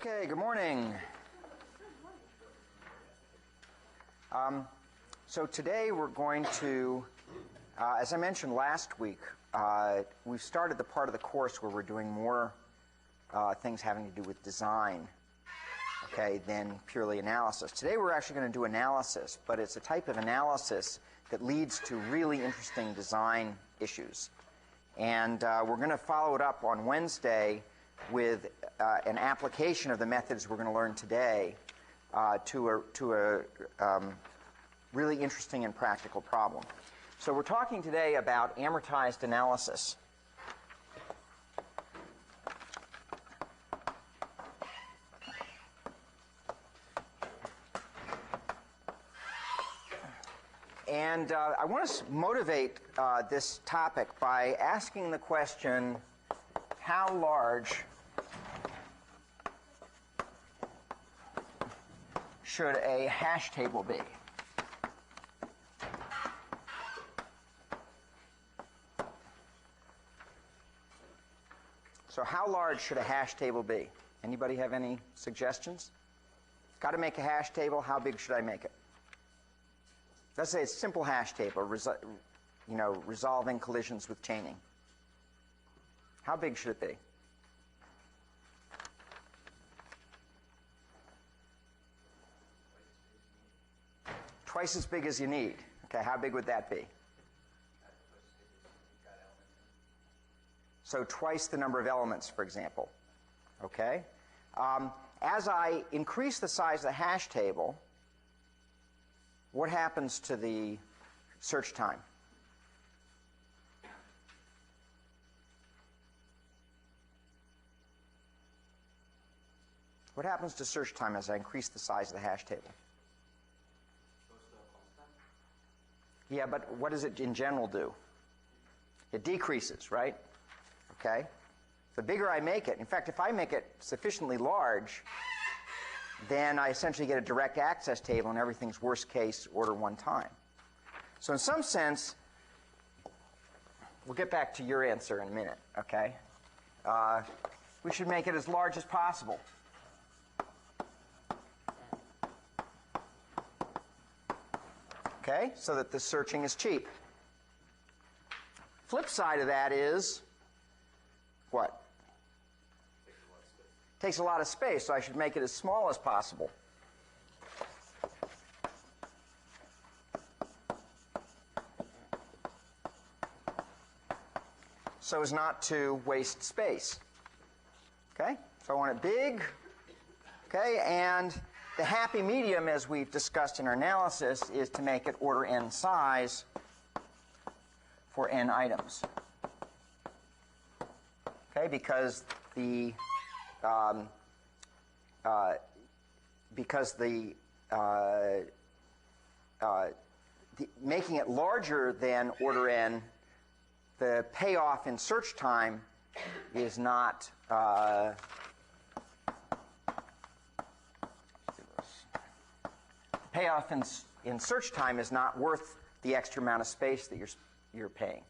Okay, good morning. So today we're going to, as I mentioned last week, we've started the part of the course where we're doing more things having to do with design, okay, than purely analysis. Today we're actually going to do analysis, but it's a type of analysis that leads to really interesting design issues. And we're going to follow it up on Wednesday with an application of the methods we're going to learn today to a really interesting and practical problem. So we're talking today about amortized analysis. And I want to motivate this topic by asking the question, how large should a hash table be? So how large should a hash table be? Anybody have any suggestions? Got to make a hash table. How big should I make it? Let's say it's a simple hash table, resolving collisions with chaining. How big should it be? Twice as big as you need. Okay, how big would that be? So twice the number of elements, for example. Okay? As I increase the size of the hash table, what happens to the search time? What happens to search time as I increase the size of the hash table? Yeah, but what does it in general do? It decreases, right? Okay? The bigger I make it, in fact, if I make it sufficiently large, then I essentially get a direct access table and everything's worst case order one time. So in some sense, we'll get back to your answer in a minute, okay? We should make it as large as possible. Okay, so that the searching is cheap. Flip side of that is what? Takes a lot of space, so I should make it as small as possible. So as not to waste space. Okay, so I want it big. Okay, and the happy medium, as we've discussed in our analysis, is to make it order n size for n items. Okay, because making it larger than order n, the payoff in search time is not payoff in search time is not worth the extra amount of space that you're paying.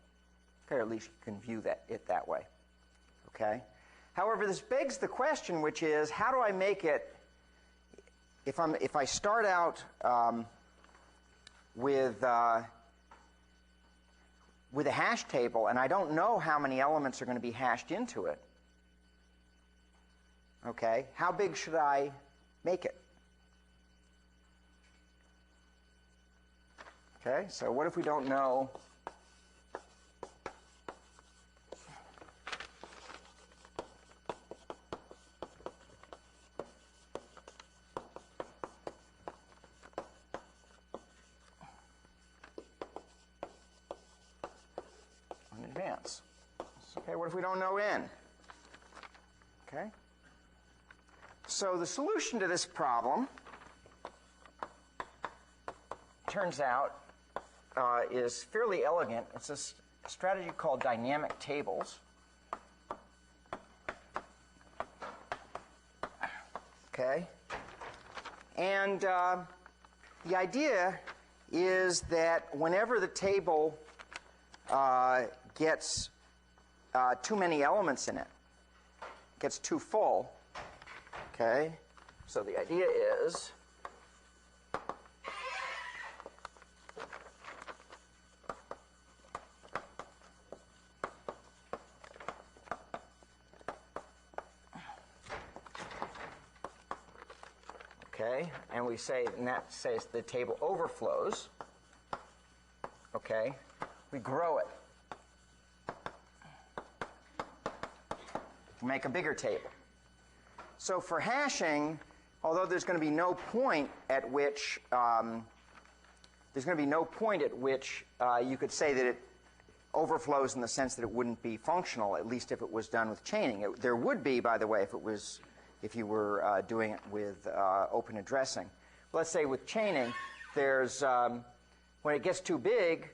Okay, or at least you can view it that way. Okay. However, this begs the question, which is, how do I make it? If I start out with a hash table and I don't know how many elements are going to be hashed into it, okay, how big should I make it? Okay, so what if we don't know? In advance. Okay, what if we don't know n? Okay. So the solution to this problem, turns out, is fairly elegant. It's a strategy called dynamic tables. Okay. And the idea is that whenever the table gets too many elements in it, gets too full, Okay, so the idea is okay, and we say, and that says the table overflows. Okay, we grow it. Make a bigger table. So for hashing, although there's going to be no point at which you could say that it overflows in the sense that it wouldn't be functional, at least if it was done with chaining. There would be, by the way, if you were doing it with open addressing. Let's say with chaining, there's when it gets too big,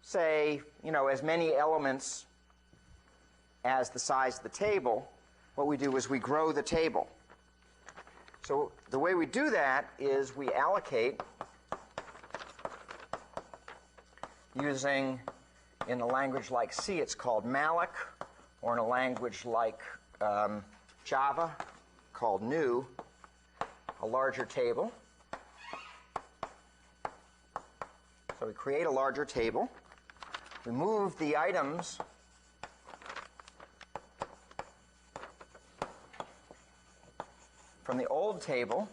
say, as many elements as the size of the table, what we do is we grow the table. So the way we do that is we allocate using, in a language like C, it's called malloc, or in a language like Java, called new, a larger table. So we create a larger table. We move the items from the old table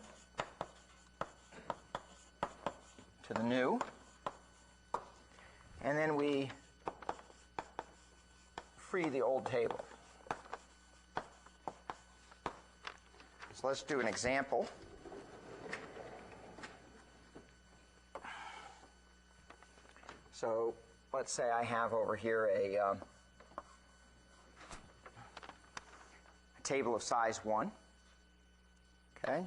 to the new, and then we free the old table. So let's do an example. So let's say I have over here a table of size 1. Okay,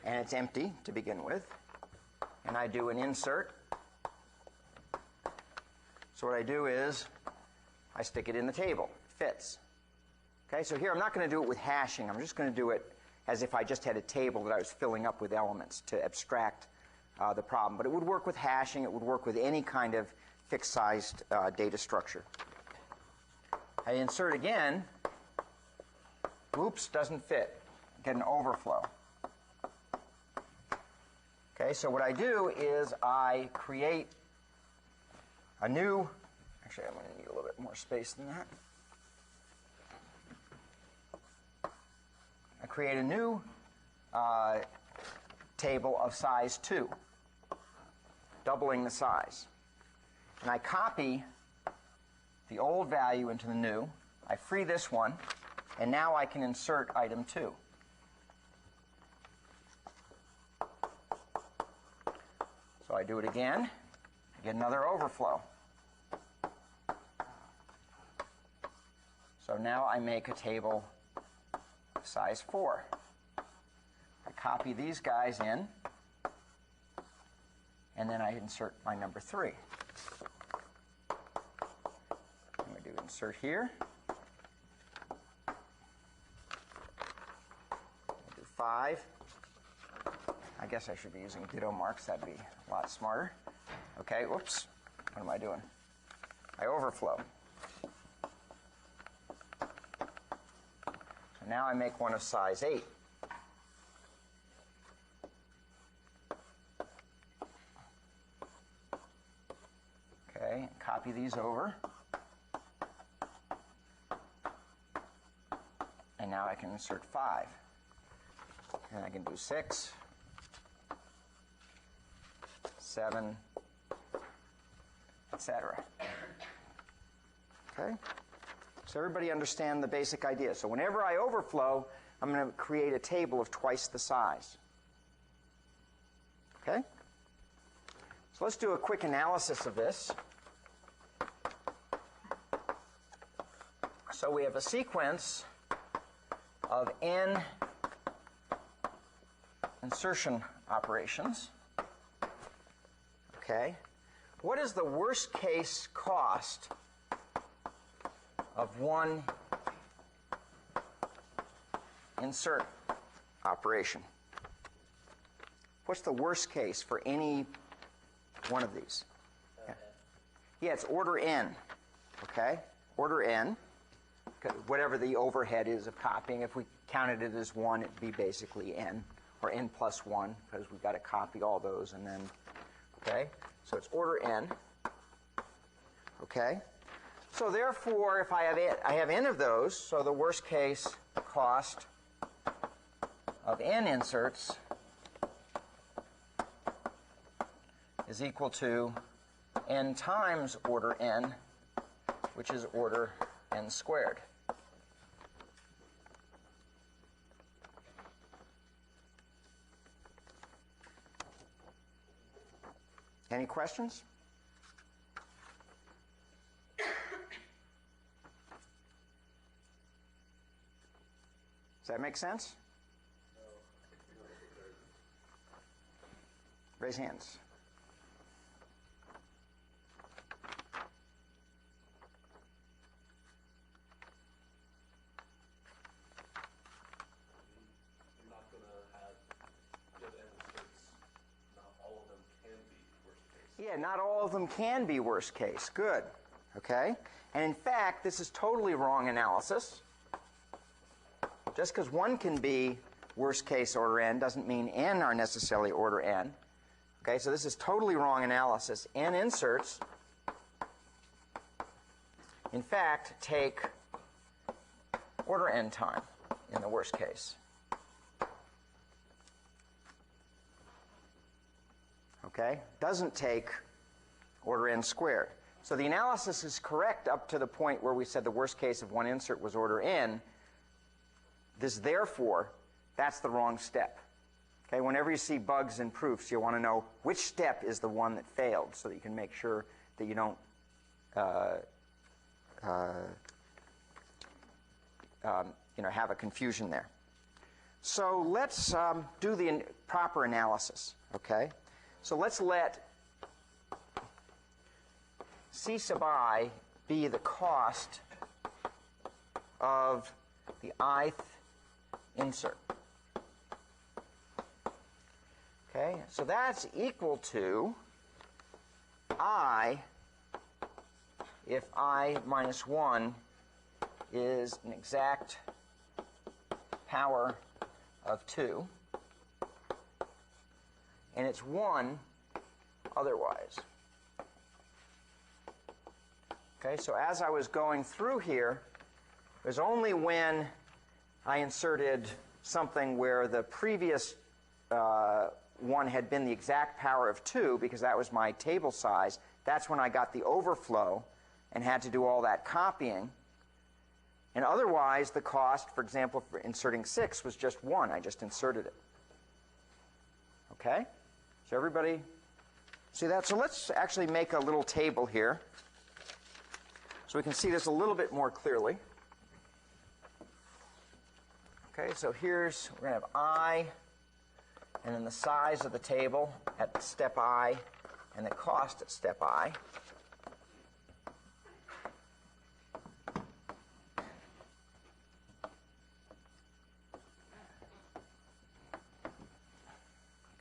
and it's empty to begin with, and I do an insert. So what I do is I stick it in the table. It fits. Okay, so here I'm not going to do it with hashing. I'm just going to do it as if I just had a table that I was filling up with elements to abstract the problem. But it would work with hashing. It would work with any kind of fixed-sized data structure. I insert again. Oops, doesn't fit. Get an overflow. Okay, so what I do is I create a new, actually I'm going to need a little bit more space than that. I create a new table of size 2, doubling the size. And I copy the old value into the new. I free this one, and now I can insert item 2. So I do it again, I get another overflow. So now I make a table of size 4. I copy these guys in, and then I insert my number 3. I'm going to do insert here. I'll do 5. I guess I should be using ditto marks. That'd be a lot smarter. Okay, whoops. What am I doing? I overflow. So now I make one of size 8. Okay, copy these over. And now I can insert 5. And I can do 6. 7, etc. Okay? So everybody understand the basic idea. So whenever I overflow, I'm going to create a table of twice the size. Okay? So let's do a quick analysis of this. So we have a sequence of n insertion operations. Okay. What is the worst case cost of one insert operation? What's the worst case for any one of these? Yeah, it's order n. Okay? Order n. Whatever the overhead is of copying. If we counted it as 1, it'd be basically n, or n plus 1, because we've got to copy all those and then, okay? So it's order n, okay? So therefore, if I have n of those, so the worst case cost of n inserts is equal to n times order n, which is order n squared. Any questions? Does that make sense? Raise hands. Yeah, not all of them can be worst case. Good. Okay? And in fact, this is totally wrong analysis. Just because one can be worst case order n doesn't mean n are necessarily order n. Okay, so this is totally wrong analysis. N inserts, in fact, take order n time in the worst case. Okay? Doesn't take order n squared. So the analysis is correct up to the point where we said the worst case of one insert was order n. This, therefore, that's the wrong step. Okay? Whenever you see bugs in proofs, you want to know which step is the one that failed so that you can make sure that you don't have a confusion there. So let's do the proper analysis. Okay? So let's let C sub I be the cost of the ith insert. Okay, so that's equal to I if I minus 1 is an exact power of 2, and it's 1 otherwise. Okay, so as I was going through here, it was only when I inserted something where the previous one had been the exact power of 2, because that was my table size, that's when I got the overflow and had to do all that copying. And otherwise, the cost, for example, for inserting 6 was just 1. I just inserted it. Okay? So everybody see that? So let's actually make a little table here so we can see this a little bit more clearly. Okay, so here's, we're going to have I, and then the size of the table at step I, and the cost at step I.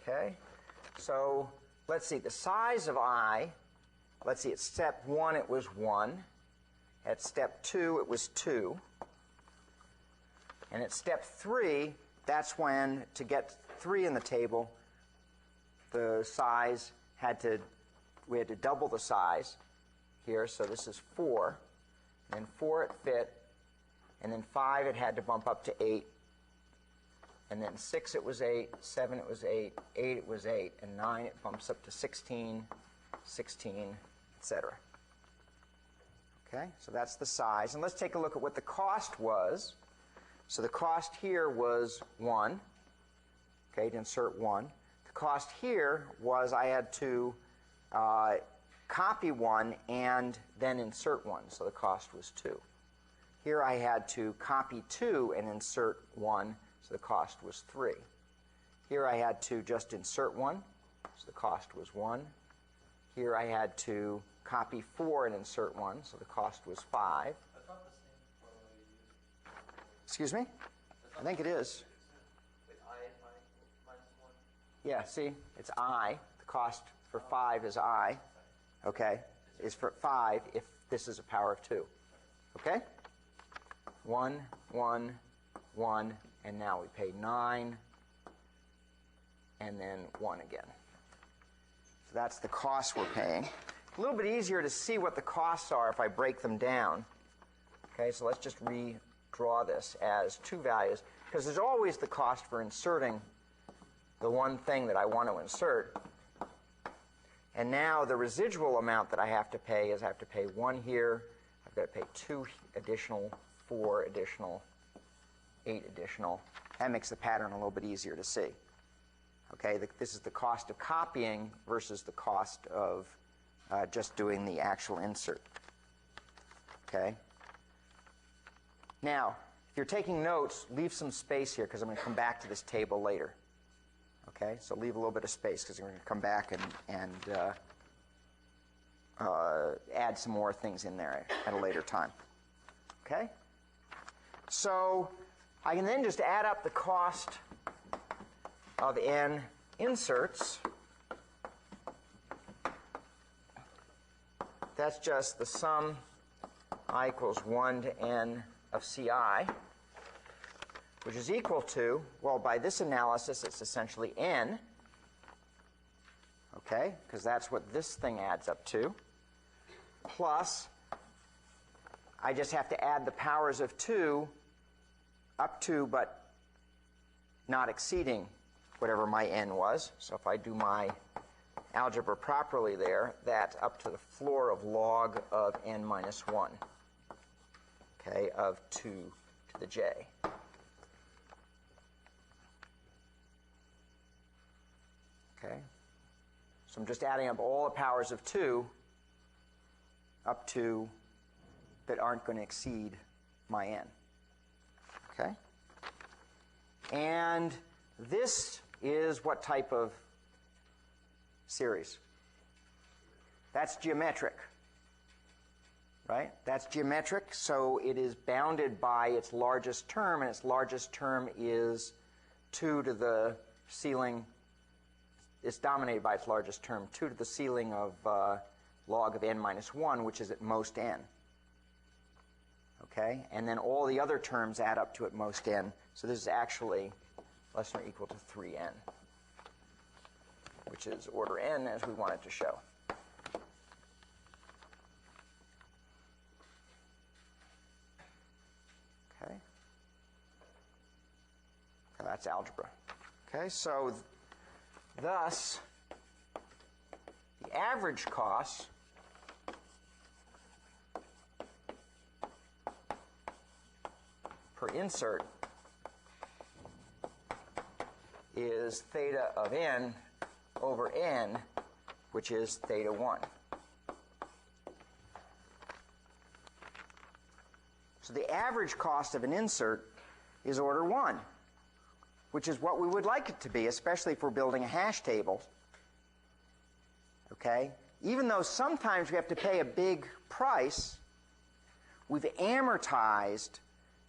Okay, so let's see, the size of I, let's see, at step 1 it was 1, at step 2 it was 2, and at step 3, that's when, to get 3 in the table, the size we had to double the size here, so this is 4, and then 4 it fit, and then 5 it had to bump up to 8, and then 6 it was 8, 7 it was 8, 8 it was 8, and 9 it bumps up to 16, 16, etc. Okay, so that's the size. And let's take a look at what the cost was. So the cost here was 1, okay, to insert 1. The cost here was I had to copy 1 and then insert 1, so the cost was 2. Here I had to copy 2 and insert 1, so the cost was 3. Here I had to just insert 1, so the cost was 1. Here I had to copy 4 and insert 1, so the cost was 5. Excuse me? I think it is. With I minus 1? Yeah, see? It's I. The cost for 5 is I. Okay? Is for 5 if this is a power of 2. Okay? 1, 1, 1, and now we pay 9, and then 1 again. So that's the cost we're paying. A little bit easier to see what the costs are if I break them down. Okay, so let's just redraw this as 2 values, because there's always the cost for inserting the one thing that I want to insert. And now the residual amount that I have to pay is I have to pay 1 here, I've got to pay 2 additional, 4 additional, 8 additional. That makes the pattern a little bit easier to see. Okay, this is the cost of copying versus the cost of just doing the actual insert. Okay. Now, if you're taking notes, leave some space here because I'm going to come back to this table later. Okay, so leave a little bit of space because we're going to come back and add some more things in there at a later time. Okay? So I can then just add up the cost of n inserts. That's just the sum I equals 1 to n of ci, which is equal to, well, by this analysis, it's essentially n, okay, because that's what this thing adds up to, plus I just have to add the powers of 2 up to but not exceeding whatever my n was. So if I do my algebra properly there, that's up to the floor of log of n minus 1, okay, of 2 to the j. Okay, so I'm just adding up all the powers of 2 up to that aren't going to exceed my n. Okay, and this is what type of series? That's geometric, right? That's geometric, so it is bounded by its largest term, and its largest term is 2 to the ceiling. It's dominated by its largest term, 2 to the ceiling of log of n minus 1, which is at most n. Okay? And then all the other terms add up to at most n. So this is actually less than or equal to 3n, which is order n as we wanted to show. Okay? So that's algebra. Okay, so thus, the average cost per insert is theta of n over n, which is theta 1. So the average cost of an insert is order 1, which is what we would like it to be, especially if we're building a hash table. Okay? Even though sometimes we have to pay a big price, we've amortized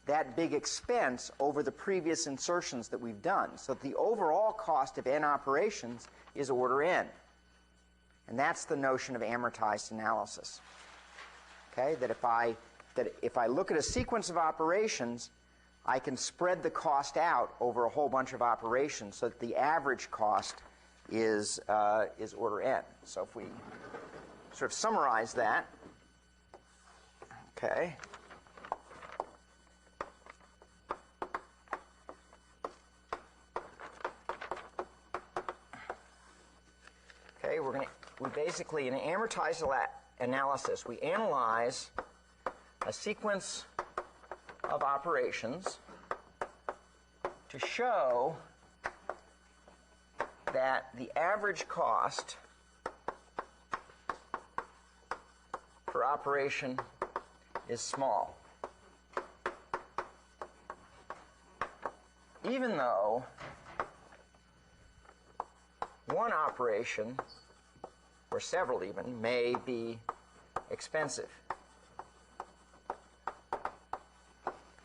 that big expense over the previous insertions that we've done. So the overall cost of n operations is order n. And that's the notion of amortized analysis. Okay? That if I look at a sequence of operations, I can spread the cost out over a whole bunch of operations so that the average cost is order n. So if we sort of summarize that, okay. Okay, we basically, in an amortized analysis, we analyze a sequence of operations to show that the average cost per operation is small, even though one operation, or several even, may be expensive.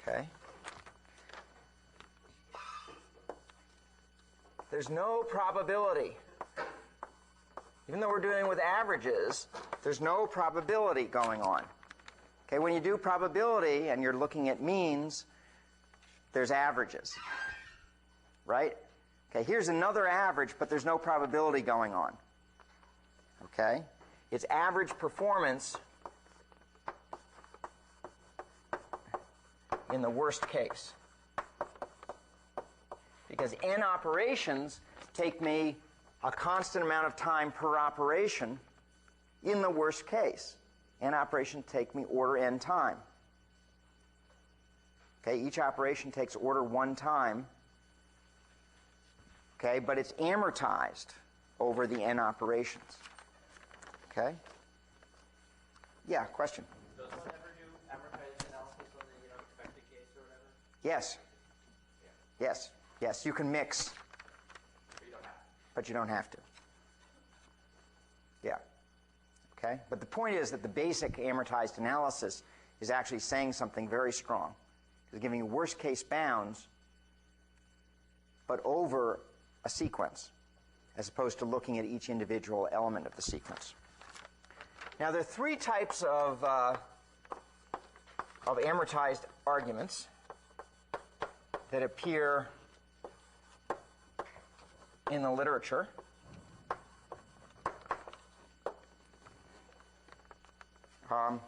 Okay? There's no probability. Even though we're dealing with averages, there's no probability going on. Okay, when you do probability and you're looking at means, there's averages. right? Okay, here's another average, but there's no probability going on. Okay? It's average performance in the worst case. Because n operations take me a constant amount of time per operation in the worst case. N operations take me order n time. Okay, each operation takes order 1 time. Okay, but it's amortized over the n operations. Okay? Yeah, question? Does one ever do amortized analysis on the expected case or whatever? Yes. Yeah. Yes. Yes, you can mix, But you don't have to. but you don't have to. Yeah. Okay? But the point is that the basic amortized analysis is actually saying something very strong. It's giving you worst case bounds, but over a sequence, as opposed to looking at each individual element of the sequence. Now, there are 3 types of amortized arguments that appear in the literature.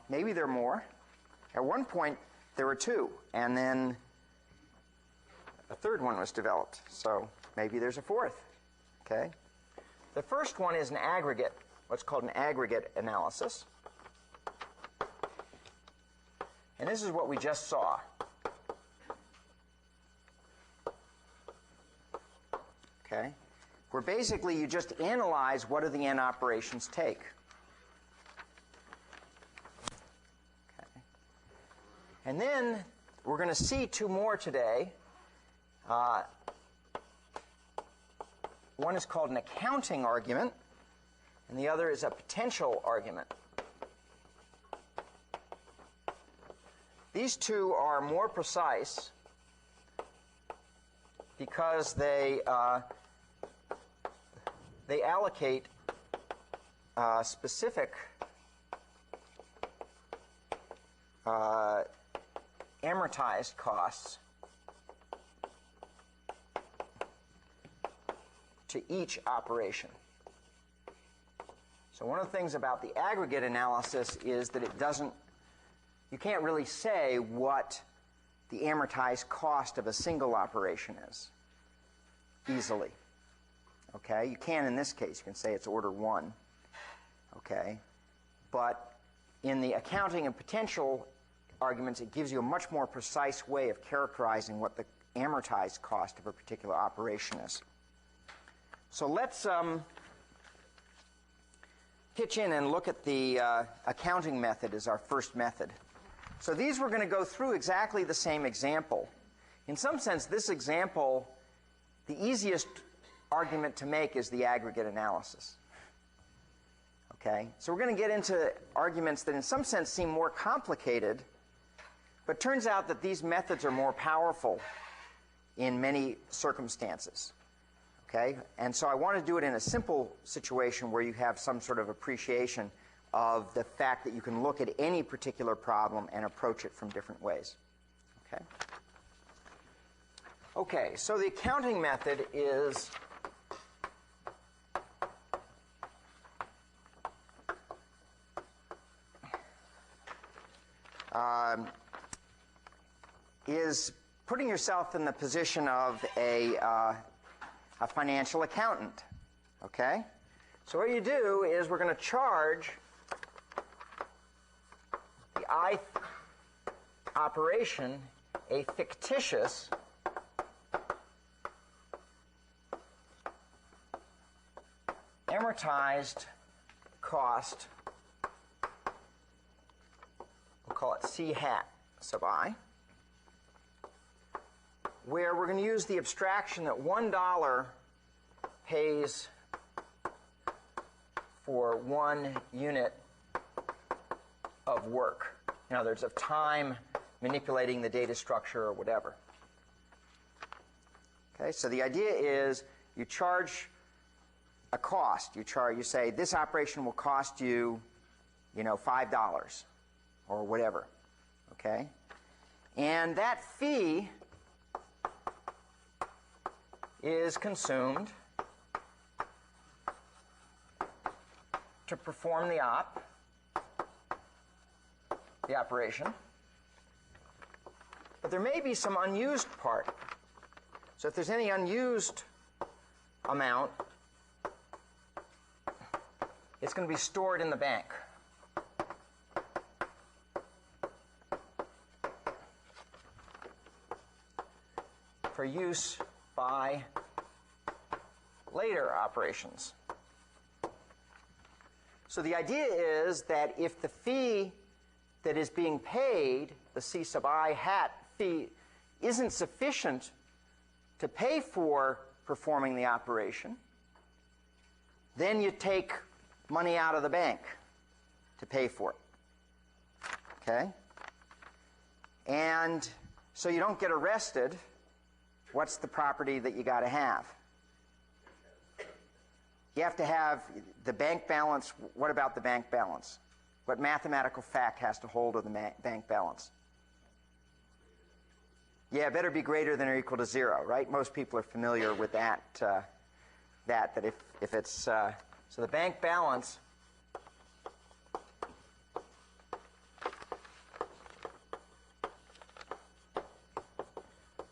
Maybe there are more. At one point, there were 2, and then a 3rd one was developed. So maybe there's a 4th. Okay? The first one is an aggregate, what's called an aggregate analysis. And this is what we just saw. Okay? Where basically you just analyze what do the n operations take. Okay. And then we're going to see 2 more today. One is called an accounting argument, and the other is a potential argument. These 2 are more precise because they allocate specific amortized costs to each operation. So one of the things about the aggregate analysis is that you can't really say what the amortized cost of a single operation is easily. Okay? You can in this case. You can say it's order 1. Okay? But in the accounting and potential arguments, it gives you a much more precise way of characterizing what the amortized cost of a particular operation is. So let's pitch in and look at the accounting method as our first method. So these we're going to go through exactly the same example. In some sense, this example, the easiest argument to make is the aggregate analysis. Okay? So we're going to get into arguments that in some sense seem more complicated, but turns out that these methods are more powerful in many circumstances. Okay? And so I want to do it in a simple situation where you have some sort of appreciation of the fact that you can look at any particular problem and approach it from different ways. Okay? Okay, so the accounting method is putting yourself in the position of a financial accountant. Okay? So what you do is we're going to charge the I operation a fictitious amortized cost. We'll call it C hat sub I, where we're going to use the abstraction that $1 pays for 1 unit of work. In other words, of time manipulating the data structure or whatever. Okay, so the idea is you charge a cost. You say this operation will cost you, $5 or whatever. Okay? And that fee is consumed to perform the operation. But there may be some unused part. So if there's any unused amount, it's going to be stored in the bank. For use by later operations. So the idea is that if the fee that is being paid, the C sub I hat fee, isn't sufficient to pay for performing the operation, then you take money out of the bank to pay for it. Okay? And so you don't get arrested. What's the property that you got to have? You have to have the bank balance. What about the bank balance? What mathematical fact has to hold of the bank balance? Yeah, it better be greater than or equal to 0, right? Most people are familiar with that. That if it's so the bank balance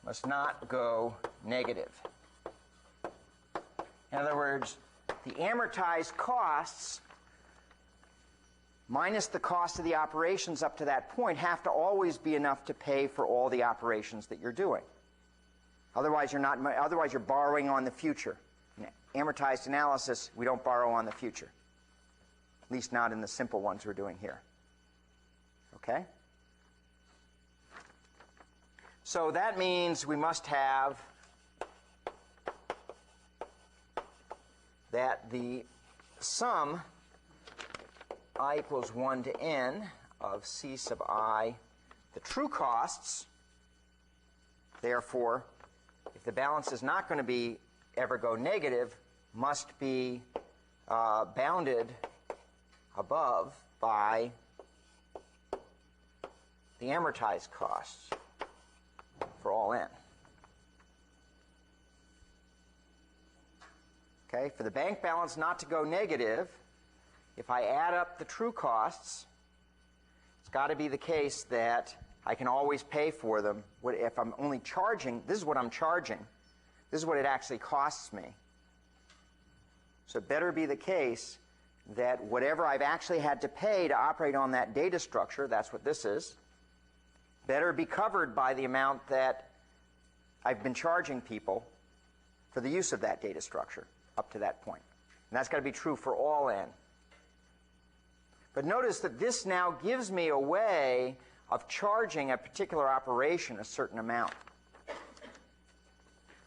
must not go negative. In other words, the amortized costs minus the cost of the operations up to that point have to always be enough to pay for all the operations that you're doing. Otherwise, you're borrowing on the future. In amortized analysis, we don't borrow on the future. At least not in the simple ones we're doing here. Okay? So that means we must have that the sum I equals 1 to n of C sub I, the true costs, therefore, if the balance is not going to be ever go negative, must be bounded above by the amortized costs for all n. Okay, for the bank balance not to go negative, if I add up the true costs, it's got to be the case that I can always pay for them. If I'm only charging, this is what I'm charging. This is what it actually costs me. So it better be the case that whatever I've actually had to pay to operate on that data structure, that's what this is, better be covered by the amount that I've been charging people for the use of that data structure up to that point. And that's got to be true for all n. But notice that this now gives me a way of charging a particular operation a certain amount.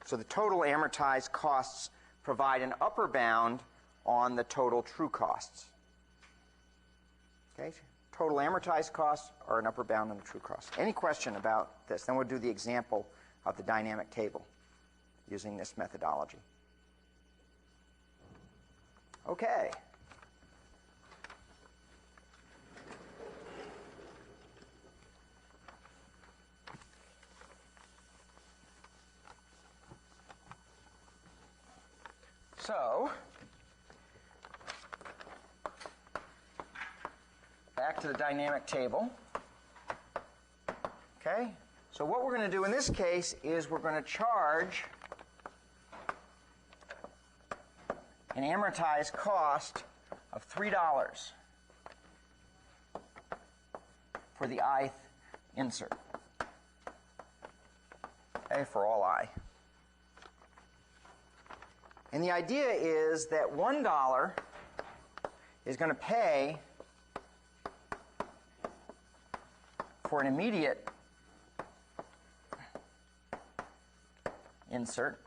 So the total amortized costs provide an upper bound on the total true costs. Okay? Total amortized costs are an upper bound on the true costs. Any question about this? Then we'll do the example of the dynamic table using this methodology. Okay. So, back to the dynamic table. Okay? So what we're going to do in this case is we're going to charge an amortized cost of $3 for the ith insert. Okay, for all I. And the idea is that $1 is going to pay for an immediate insert,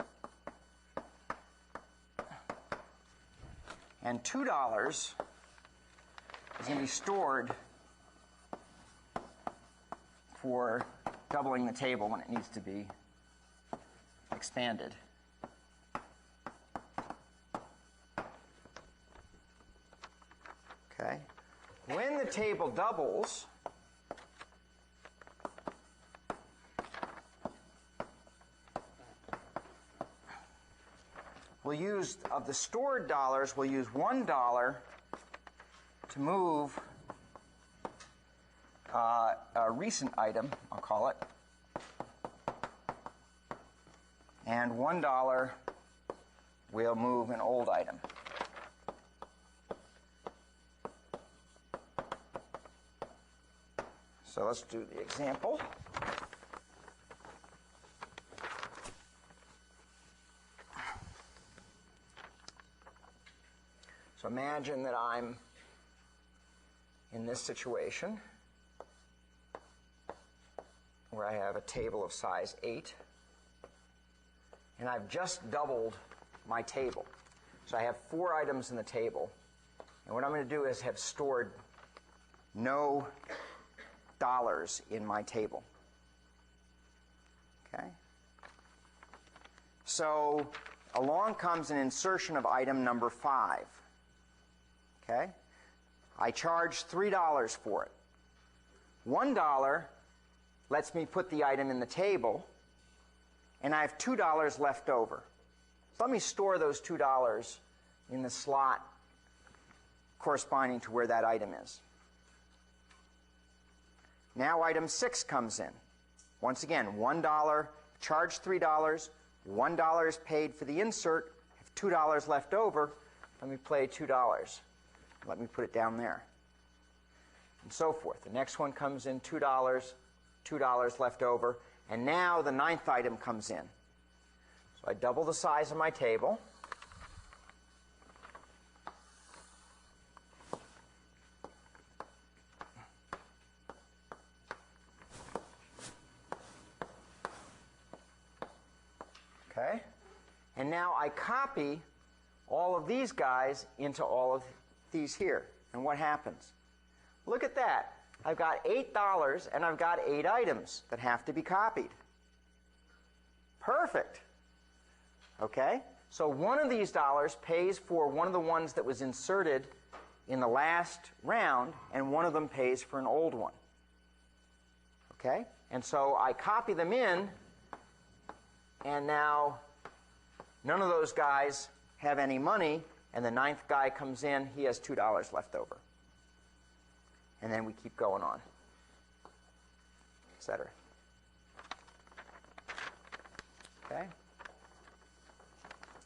and $2 is going to be stored for doubling the table when it needs to be expanded. Okay. When the table doubles, use, of the stored dollars, we'll use $1 to move a recent item, I'll call it, and $1 will move an old item. So let's do the example. So imagine that I'm in this situation where I have a table of size 8, and I've just doubled my table. So I have 4 items in the table, and what I'm going to do is have stored no dollars in my table. Okay? So along comes an insertion of item number 5. Okay? I charge $3 for it. $1 lets me put the item in the table, and I have $2 left over. So let me store those $2 in the slot corresponding to where that item is. Now item 6 comes in. Once again, $1, charge $3, $1 is paid for the insert, I have $2 left over, let me play $2. Let me put it down there. And so forth. The next one comes in, $2, $2 left over, and now the 9th item comes in. So I double the size of my table. Okay? And now I copy all of these guys into all of these here. And what happens? Look at that. I've got $8 and I've got 8 items that have to be copied. Perfect. Okay? So one of these dollars pays for one of the ones that was inserted in the last round, and one of them pays for an old one. Okay? And so I copy them in, and now none of those guys have any money, and the 9th guy comes in, he has $2 left over. And then we keep going on, etc. Okay?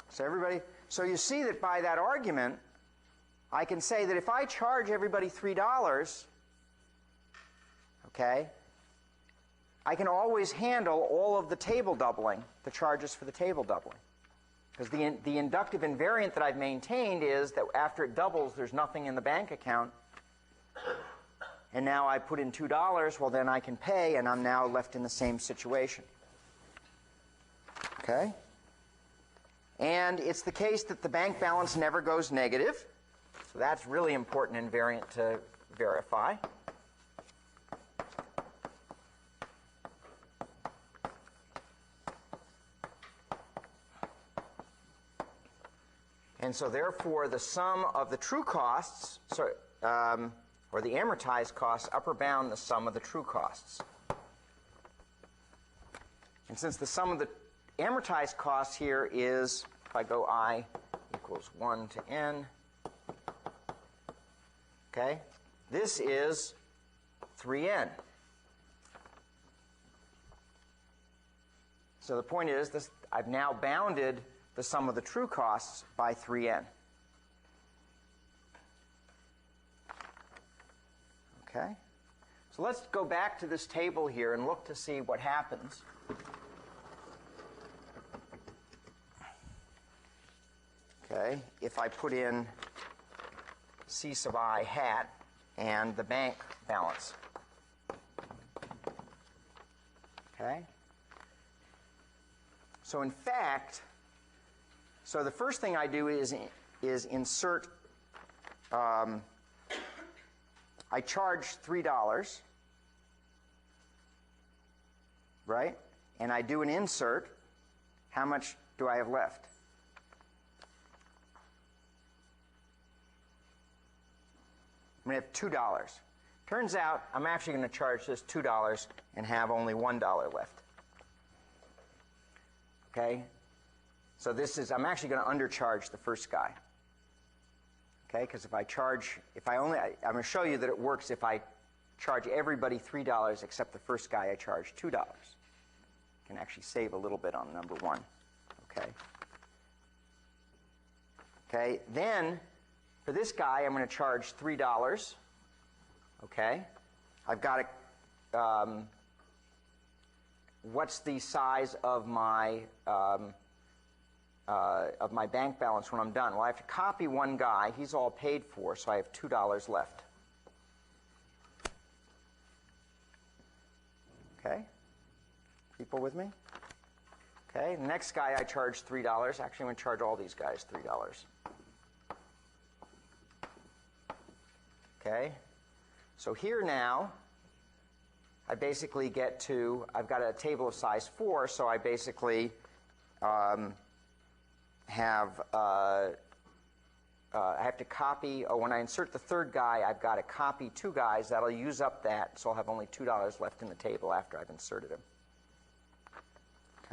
So everybody, so you see that by that argument, I can say that if I charge everybody $3, okay, I can always handle all of the table doubling, the charges for the table doubling. Because the inductive invariant that I've maintained is that after it doubles, there's nothing in the bank account. And now I put in $2, well, then I can pay, and I'm now left in the same situation. Okay? And it's the case that the bank balance never goes negative. So that's really important invariant to verify. And so therefore, the sum of the true costs, or the amortized costs, upper bound the sum of the true costs. And since the sum of the amortized costs here is, if I go I equals 1 to n, okay, this is 3n. So the point is, this, I've now bounded the sum of the true costs by 3n. Okay? So let's go back to this table here and look to see what happens. Okay, if I put in C sub I hat and the bank balance. Okay? So in fact, so the first thing I do is insert, I charge $3, right? And I do an insert. How much do I have left? I'm going to have $2. Turns out I'm actually going to charge this $2 and have only $1 left. Okay? So this is, I'm actually going to undercharge the first guy. Okay, because I'm going to show you that it works if I charge everybody $3 except the first guy I charge $2. Can actually save a little bit on number 1. Okay. Okay, then for this guy I'm going to charge $3. Okay. I've got to what's the size of my bank balance when I'm done? Well, I have to copy one guy. He's all paid for, so I have $2 left. Okay? People with me? Okay, the next guy I charge $3. Actually, I'm going to charge all these guys $3. Okay? So here now, I basically get to, I've got a table of size 4, so I basically I have to copy, when I insert the third guy, I've got to copy 2 guys. That'll use up that, so I'll have only $2 left in the table after I've inserted him.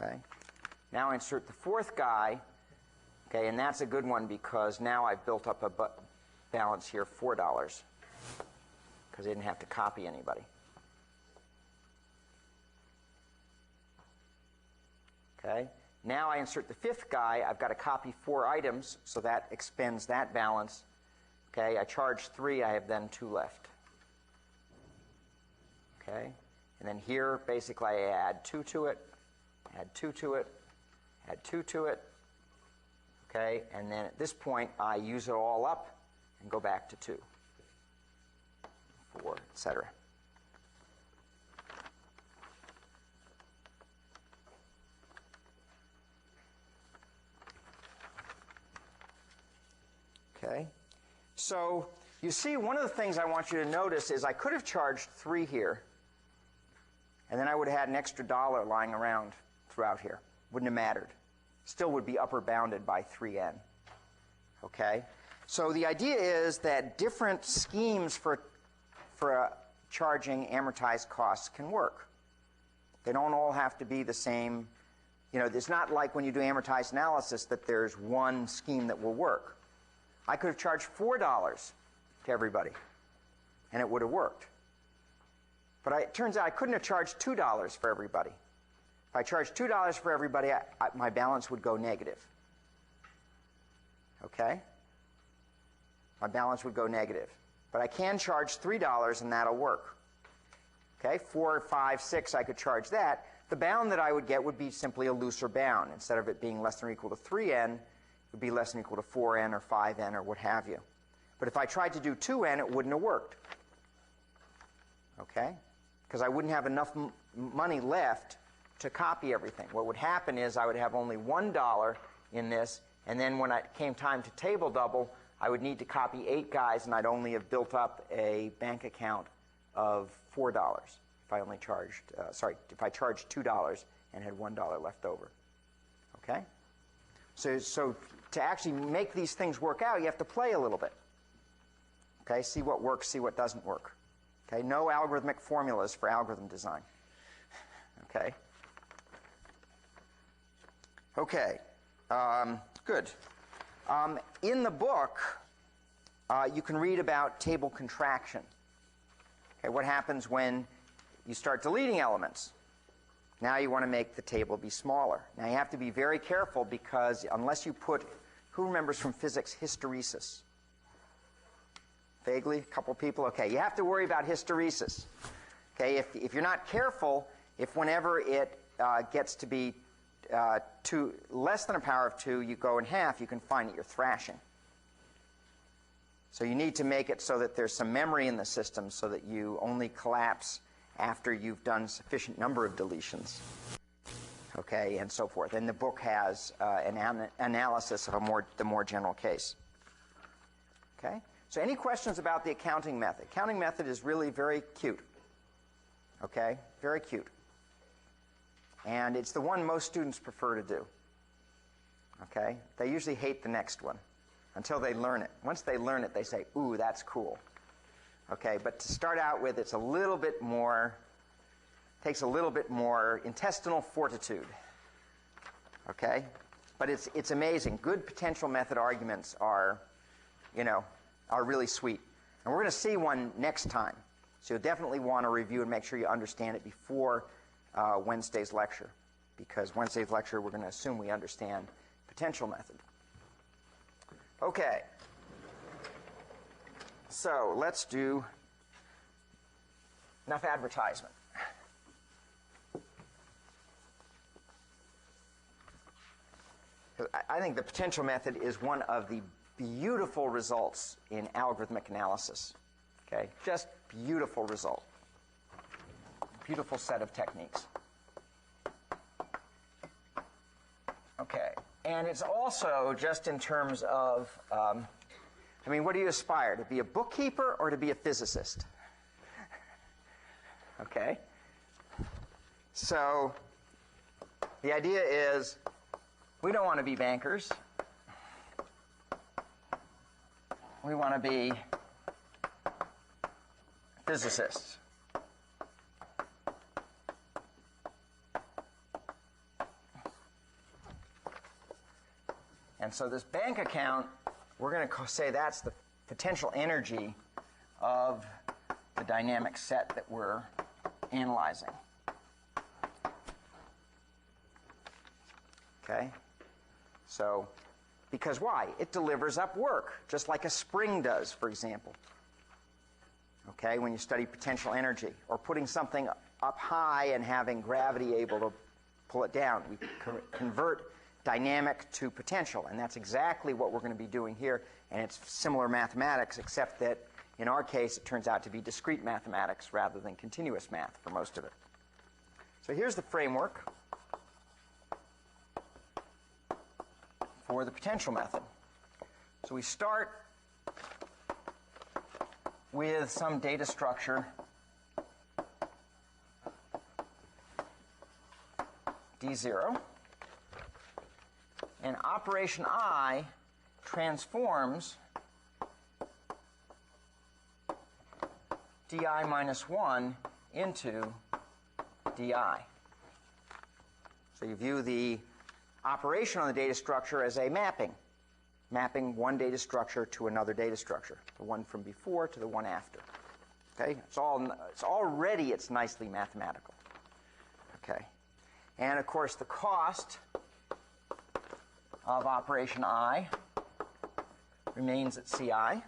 Okay. Now I insert the fourth guy, okay, and that's a good one because now I've built up a balance here, $4, because I didn't have to copy anybody. Okay. Now I insert the fifth guy. I've got to copy 4 items, so that expends that balance. Okay, I charge 3. I have then 2 left. Okay, and then here, basically, I add 2 to it, add 2 to it, add 2 to it. Okay, and then at this point, I use it all up and go back to 2, 4, etc. Okay, so you see, one of the things I want you to notice is I could have charged 3 here, and then I would have had an extra $1 lying around throughout here. Wouldn't have mattered. Still would be upper bounded by 3n. Okay, so the idea is that different schemes for charging amortized costs can work. They don't all have to be the same. You know, it's not like when you do amortized analysis that there's one scheme that will work. I could have charged $4 to everybody, and it would have worked. But it turns out I couldn't have charged $2 for everybody. If I charged $2 for everybody, my balance would go negative. Okay? My balance would go negative. But I can charge $3, and that'll work. Okay? 4, 5, 6, I could charge that. The bound that I would get would be simply a looser bound. Instead of it being less than or equal to 3n, it would be less than or equal to 4n or 5n or what have you. But if I tried to do 2n, it wouldn't have worked. Okay? Because I wouldn't have enough money left to copy everything. What would happen is I would have only $1 in this, and then when it came time to table double, I would need to copy 8 guys, and I'd only have built up a bank account of $4 if I only charged, if I charged $2 and had $1 left over. Okay? So to actually make these things work out, you have to play a little bit. Okay, see what works, see what doesn't work. Okay, no algorithmic formulas for algorithm design. Okay. Okay, good. In the book, you can read about table contraction. Okay, what happens when you start deleting elements? Now you want to make the table be smaller. Now you have to be very careful because unless you put, who remembers from physics hysteresis? Vaguely, a couple people? Okay, you have to worry about hysteresis. Okay, if you're not careful, if whenever it gets to be less than a power of 2, you go in half, you can find that you're thrashing. So you need to make it so that there's some memory in the system so that you only collapse after you've done sufficient number of deletions, okay, and so forth. And the book has an analysis of the more general case. Okay, so any questions about the accounting method? Accounting method is really very cute. Okay, very cute. And it's the one most students prefer to do. Okay, they usually hate the next one until they learn it. Once they learn it, they say, ooh, that's cool. Okay, but to start out with, it's a little bit more, takes a little bit more intestinal fortitude, okay, But it's amazing. Good potential method arguments are really sweet. And we're going to see one next time. So you'll definitely want to review and make sure you understand it before Wednesday's lecture. Because Wednesday's lecture, we're going to assume we understand potential method. Okay. So let's do enough advertisement. I think the potential method is one of the beautiful results in algorithmic analysis. Okay, just beautiful result. Beautiful set of techniques. Okay, and it's also just in terms of, what do you aspire? To be a bookkeeper or to be a physicist? Okay, so the idea is we don't want to be bankers. We want to be physicists. And so this bank account, we're going to say that's the potential energy of the dynamic set that we're analyzing. Okay? So, because why? It delivers up work, just like a spring does, for example. Okay, when you study potential energy, or putting something up high and having gravity able to pull it down. We convert dynamic to potential, and that's exactly what we're going to be doing here, and it's similar mathematics, except that in our case it turns out to be discrete mathematics rather than continuous math for most of it. So here's the framework for the potential method. So we start with some data structure D0, and operation I transforms di minus 1 into di. So you view the operation on the data structure as a mapping one data structure to another data structure, the one from before to the one after. Okay, it's nicely mathematical. Okay, and of course the cost of operation I remains at CI.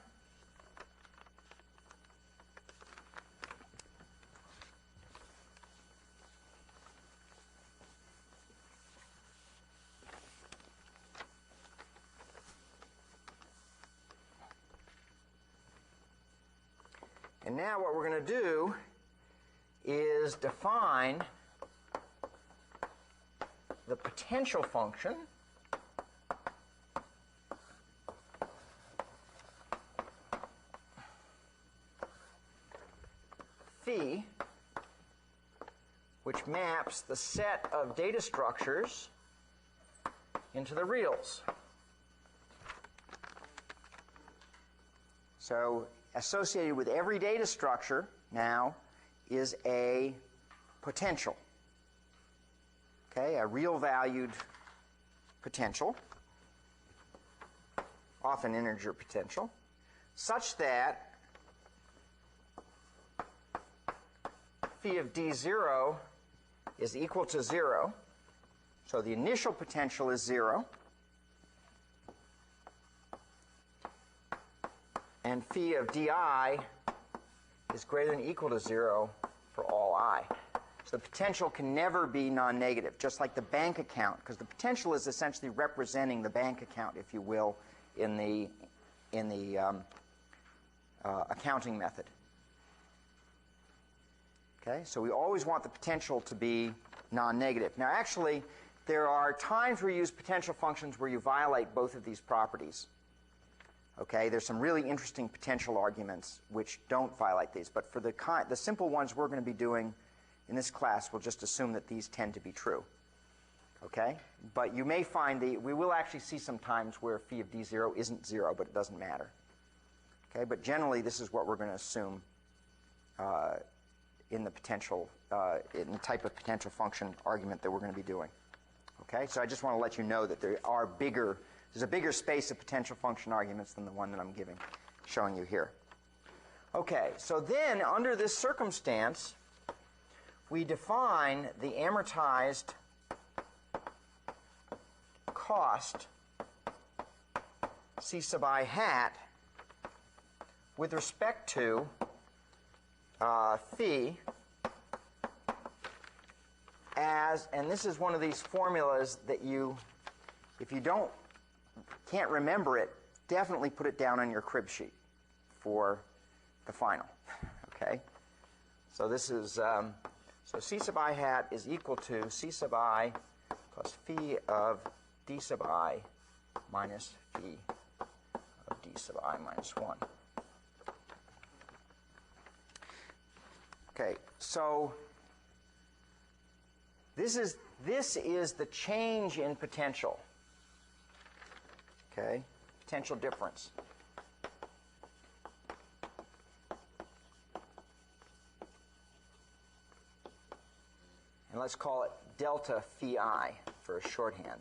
And now what we're going to do is define the potential function phi, which maps the set of data structures into the reals. So associated with every data structure now is a potential, okay, a real valued potential, often integer potential, such that phi of d0 is equal to 0. So the initial potential is 0. And phi of di is greater than or equal to 0 for all I. So the potential can never be non-negative, just like the bank account, because the potential is essentially representing the bank account, if you will, in the accounting method. Okay, so we always want the potential to be non-negative. Now, actually, there are times where you use potential functions where you violate both of these properties. Okay, there's some really interesting potential arguments which don't violate these, but for the simple ones we're going to be doing in this class, we'll just assume that these tend to be true. Okay, but you may find we will actually see some times where phi of d0 isn't 0, but it doesn't matter. Okay, but generally this is what we're going to assume in the potential, in the type of potential function argument that we're going to be doing. Okay, so I just want to let you know that there's a bigger space of potential function arguments than the one that I'm showing you here. Okay, so then under this circumstance, we define the amortized cost C sub I hat with respect to phi as, and this is one of these formulas that you, if you can't remember it, definitely put it down on your crib sheet for the final. Okay? So this is, so C sub I hat is equal to C sub I plus phi of D sub I minus phi of D sub I minus 1. Okay, so this is the change in potential. Okay, potential difference. And let's call it delta phi I for a shorthand.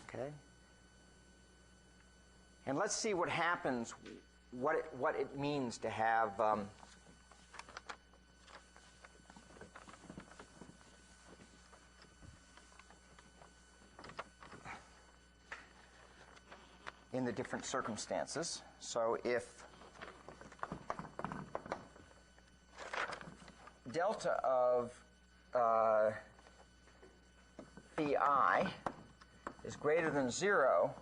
Okay? And let's see what happens, what it means to have in the different circumstances. So if delta of phi I is greater than 0,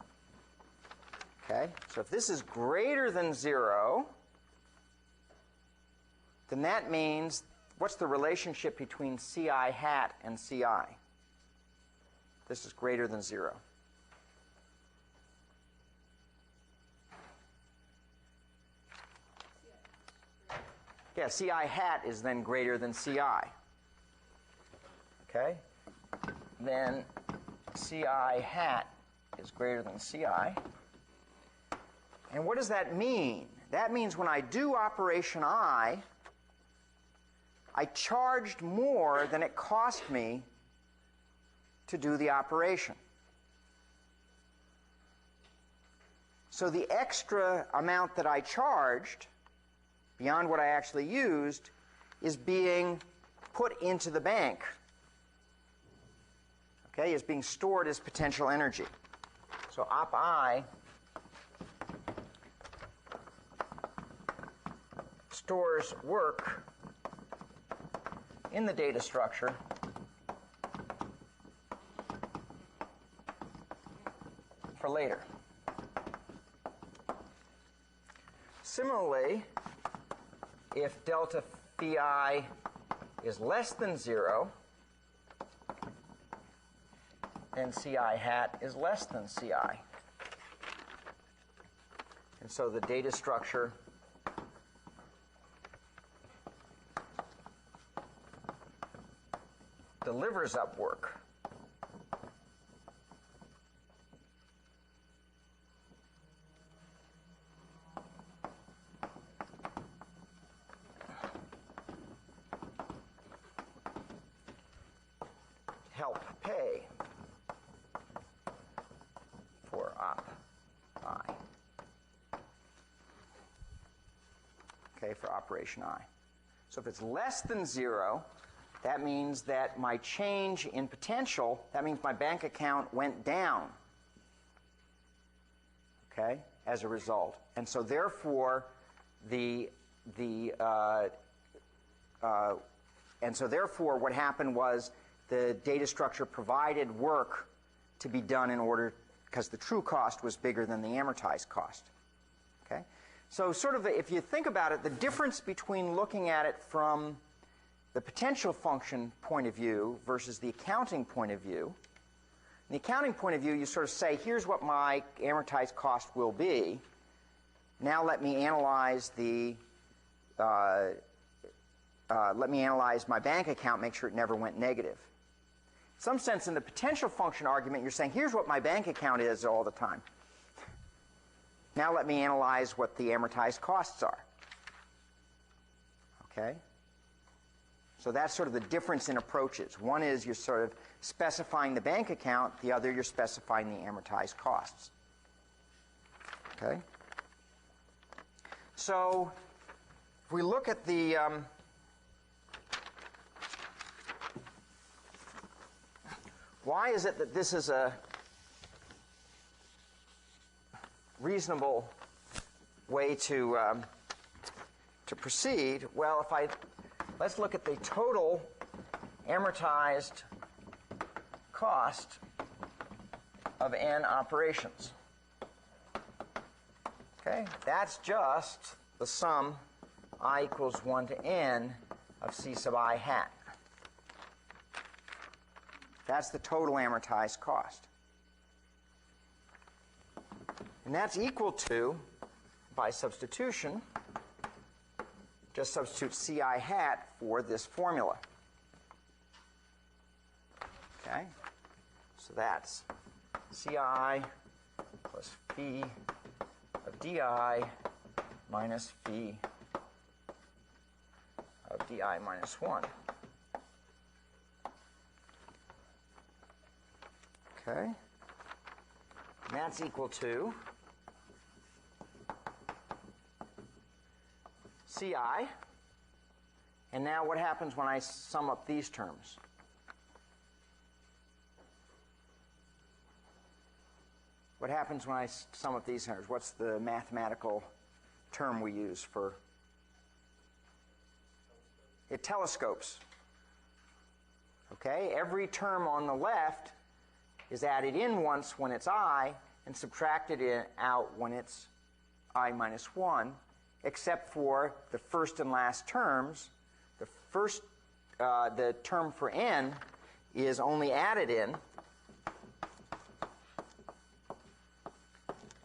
okay, so if this is greater than 0, then that means, what's the relationship between Ci hat and Ci? This is greater than 0. Yeah, Ci hat is then greater than Ci. Okay? Then Ci hat is greater than Ci. And what does that mean? That means when I do operation I charged more than it cost me to do the operation. So the extra amount that I charged, beyond what I actually used, is being put into the bank. Okay, is being stored as potential energy. So op I stores work in the data structure for later. Similarly, if delta phi I is less than 0, then Ci hat is less than Ci. And so the data structure delivers up work. Help pay for op I. Okay, for operation I. So if it's less than 0, that means that my change in potential, that means my bank account went down, okay, as a result. And so therefore, what happened was the data structure provided work to be done in order, because the true cost was bigger than the amortized cost. Okay? So sort of, if you think about it, the difference between looking at it from the potential function point of view versus the accounting point of view. In the accounting point of view, you sort of say, here's what my amortized cost will be. Now let me analyze my bank account, make sure it never went negative. In some sense, in the potential function argument, you're saying, here's what my bank account is all the time. Now let me analyze what the amortized costs are. Okay? So that's sort of the difference in approaches. One is you're sort of specifying the bank account. The other, you're specifying the amortized costs. Okay? So if we look at the why is it that this is a reasonable way to proceed? Well, let's look at the total amortized cost of n operations. Okay, that's just the sum I equals 1 to n of c sub I hat. That's the total amortized cost. And that's equal to, by substitution, just substitute ci hat for this formula. Okay? So that's ci plus phi of di minus phi of di minus 1. Okay? And that's equal to ci. And now what happens when I sum up these terms? What happens when I sum up these terms? What's the mathematical term we use for it? Telescopes. Okay? Every term on the left is added in once when it's I and subtracted out when it's I minus 1, except for the first and last terms. The term for n is only added in,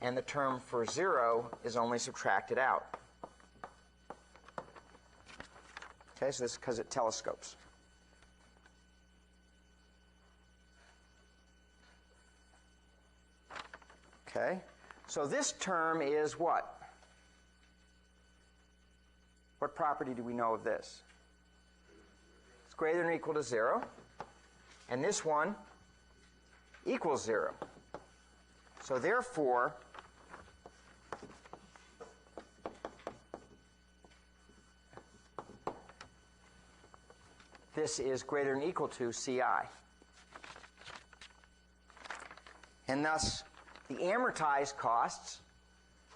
and the term for 0 is only subtracted out. Okay, so this is because it telescopes. Okay, so this term is what? What property do we know of this? It's greater than or equal to 0. And this one equals 0. So therefore, this is greater than or equal to ci. And thus, the amortized costs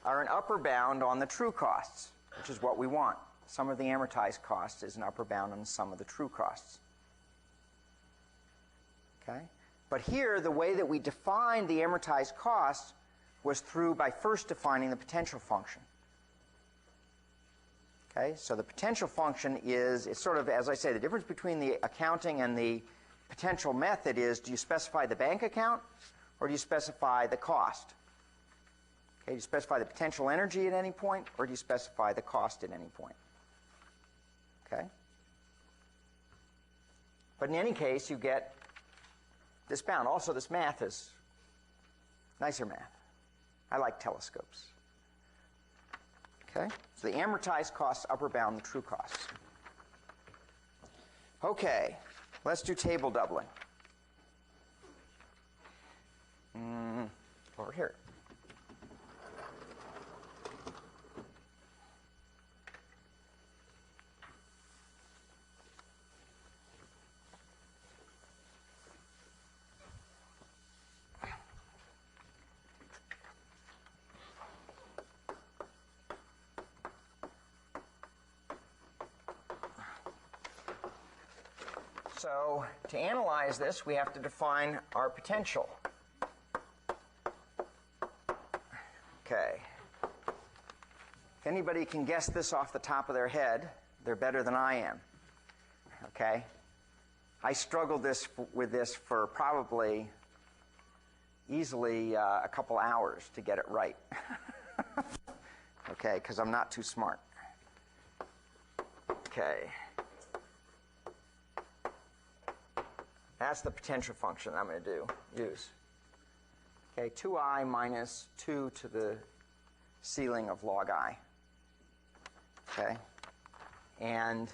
are an upper bound on the true costs, which is what we want. Sum of the amortized costs is an upper bound on the sum of the true costs. Okay? But here, the way that we defined the amortized costs was by first defining the potential function. Okay? So the potential function it's sort of, as I say, the difference between the accounting and the potential method is, do you specify the bank account or do you specify the cost? Okay, do you specify the potential energy at any point, or do you specify the cost at any point? Okay? But in any case, you get this bound. Also, this math is nicer math. I like telescopes. Okay? So the amortized costs upper bound the true costs. Okay, let's do table doubling. Over here. So to analyze this, we have to define our potential. Okay. If anybody can guess this off the top of their head, they're better than I am. Okay? I struggled with this for probably easily a couple hours to get it right. Okay, because I'm not too smart. Okay. That's the potential function I'm going to use. Okay, 2I minus 2 to the ceiling of log I. Okay? And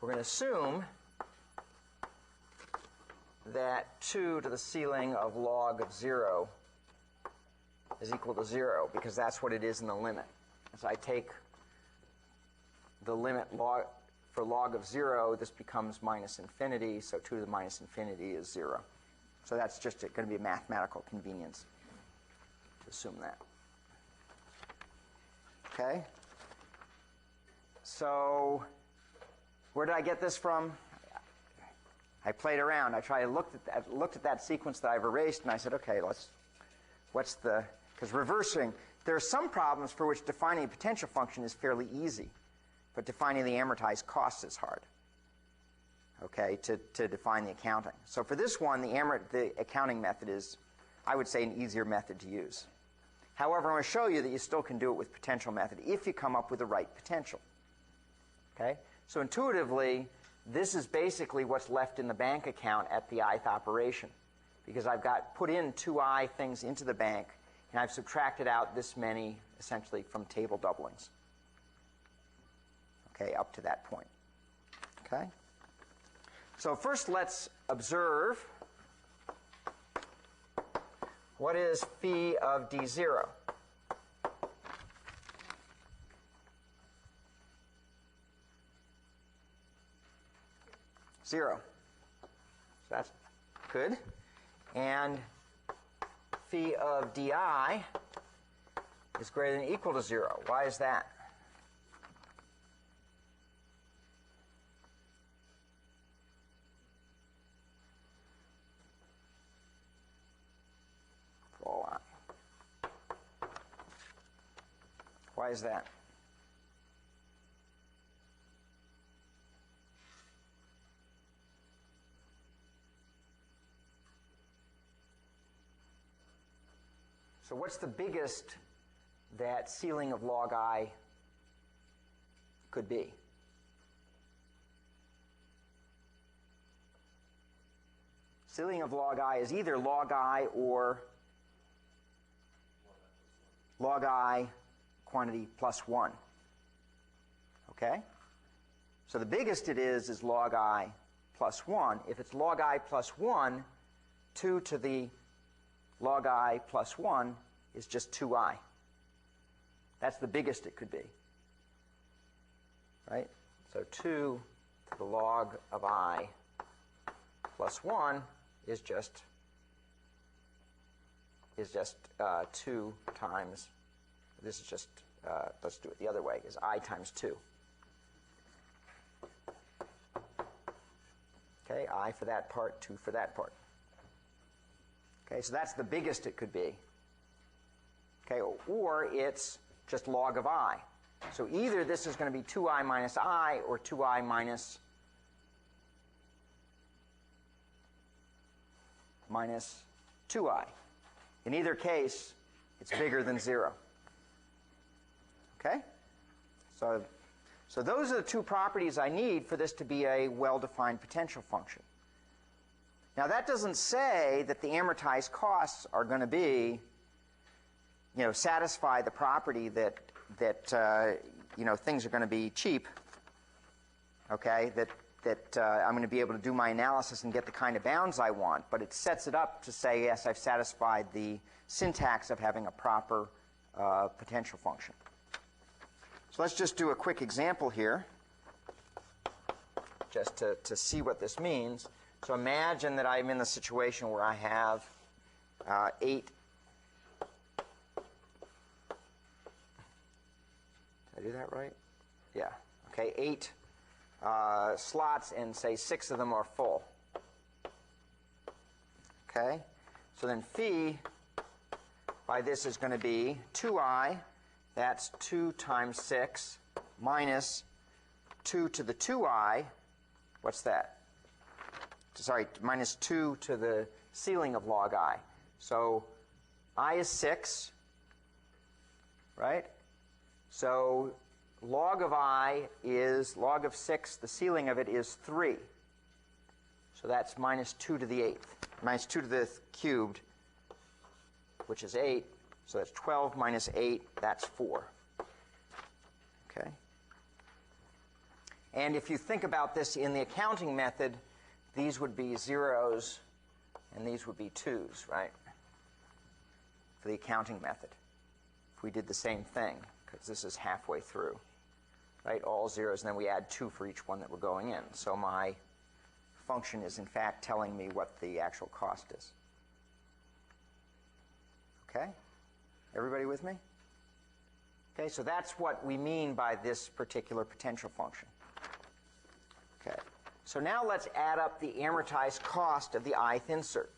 we're going to assume that 2 to the ceiling of log of 0 is equal to 0, because that's what it is in the limit. So I take the limit for log of 0, this becomes minus infinity, so 2 to the minus infinity is 0. So that's just going to be a mathematical convenience to assume that. Okay? So where did I get this from? I played around. I looked at that sequence that I've erased, and I said, okay, because reversing, there are some problems for which defining a potential function is fairly easy, but defining the amortized cost is hard, okay, to define the accounting. So for this one, the accounting method is, I would say, an easier method to use. However, I'm going to show you that you still can do it with potential method if you come up with the right potential. Okay? So intuitively, this is basically what's left in the bank account at the ith operation, because I've put in 2i things into the bank, and I've subtracted out this many, essentially, from table doublings. Okay, up to that point. Okay? So first let's observe what is phi of d0. Zero. So that's good. And phi of di is greater than or equal to 0. Why is that? For all I. Why is that? So what's the biggest that ceiling of log I could be? Ceiling of log I is either log I or log I quantity plus 1. Okay? So the biggest it is log I plus 1. If it's log I plus 1, 2 to the log I plus 1 is just 2i. That's the biggest it could be. Right? So 2 to the log of I plus 1 is just 2 times, this is just, let's do it the other way, is I times 2. Okay, I for that part, 2 for that part. Okay, so that's the biggest it could be. Okay, or it's just log of I. So either this is going to be 2i minus I or 2i minus 2i. In either case, it's bigger than 0. Okay? So those are the two properties I need for this to be a well-defined potential function. Now that doesn't say that the amortized costs are going to be, satisfy the property that things are going to be cheap. Okay, that I'm going to be able to do my analysis and get the kind of bounds I want, but it sets it up to say, yes, I've satisfied the syntax of having a proper potential function. So let's just do a quick example here, just to see what this means. So imagine that I'm in the situation where I have 8. Did I do that right? Yeah. Okay, 8 slots, and say 6 of them are full. Okay? So then phi by this is going to be 2i. That's 2 times 6 minus 2 to the 2i. What's that? Sorry, minus 2 to the ceiling of log I. So I is 6, right? So log of I is, log of 6, the ceiling of it is 3. So that's minus 2 to the 8th. Minus 2 to the cubed, which is 8. So that's 12 minus 8, that's 4. Okay? And if you think about this in the accounting method, these would be zeros And these would be 2's, right? For the accounting method. If we did the same thing, because this is halfway through, right? All zeros, and then we add 2 for each one that we're going in. So my function is, in fact, telling me what the actual cost is. Okay? Everybody with me? Okay, so that's what we mean by this particular potential function. Okay, so now let's add up the amortized cost of the ith insert.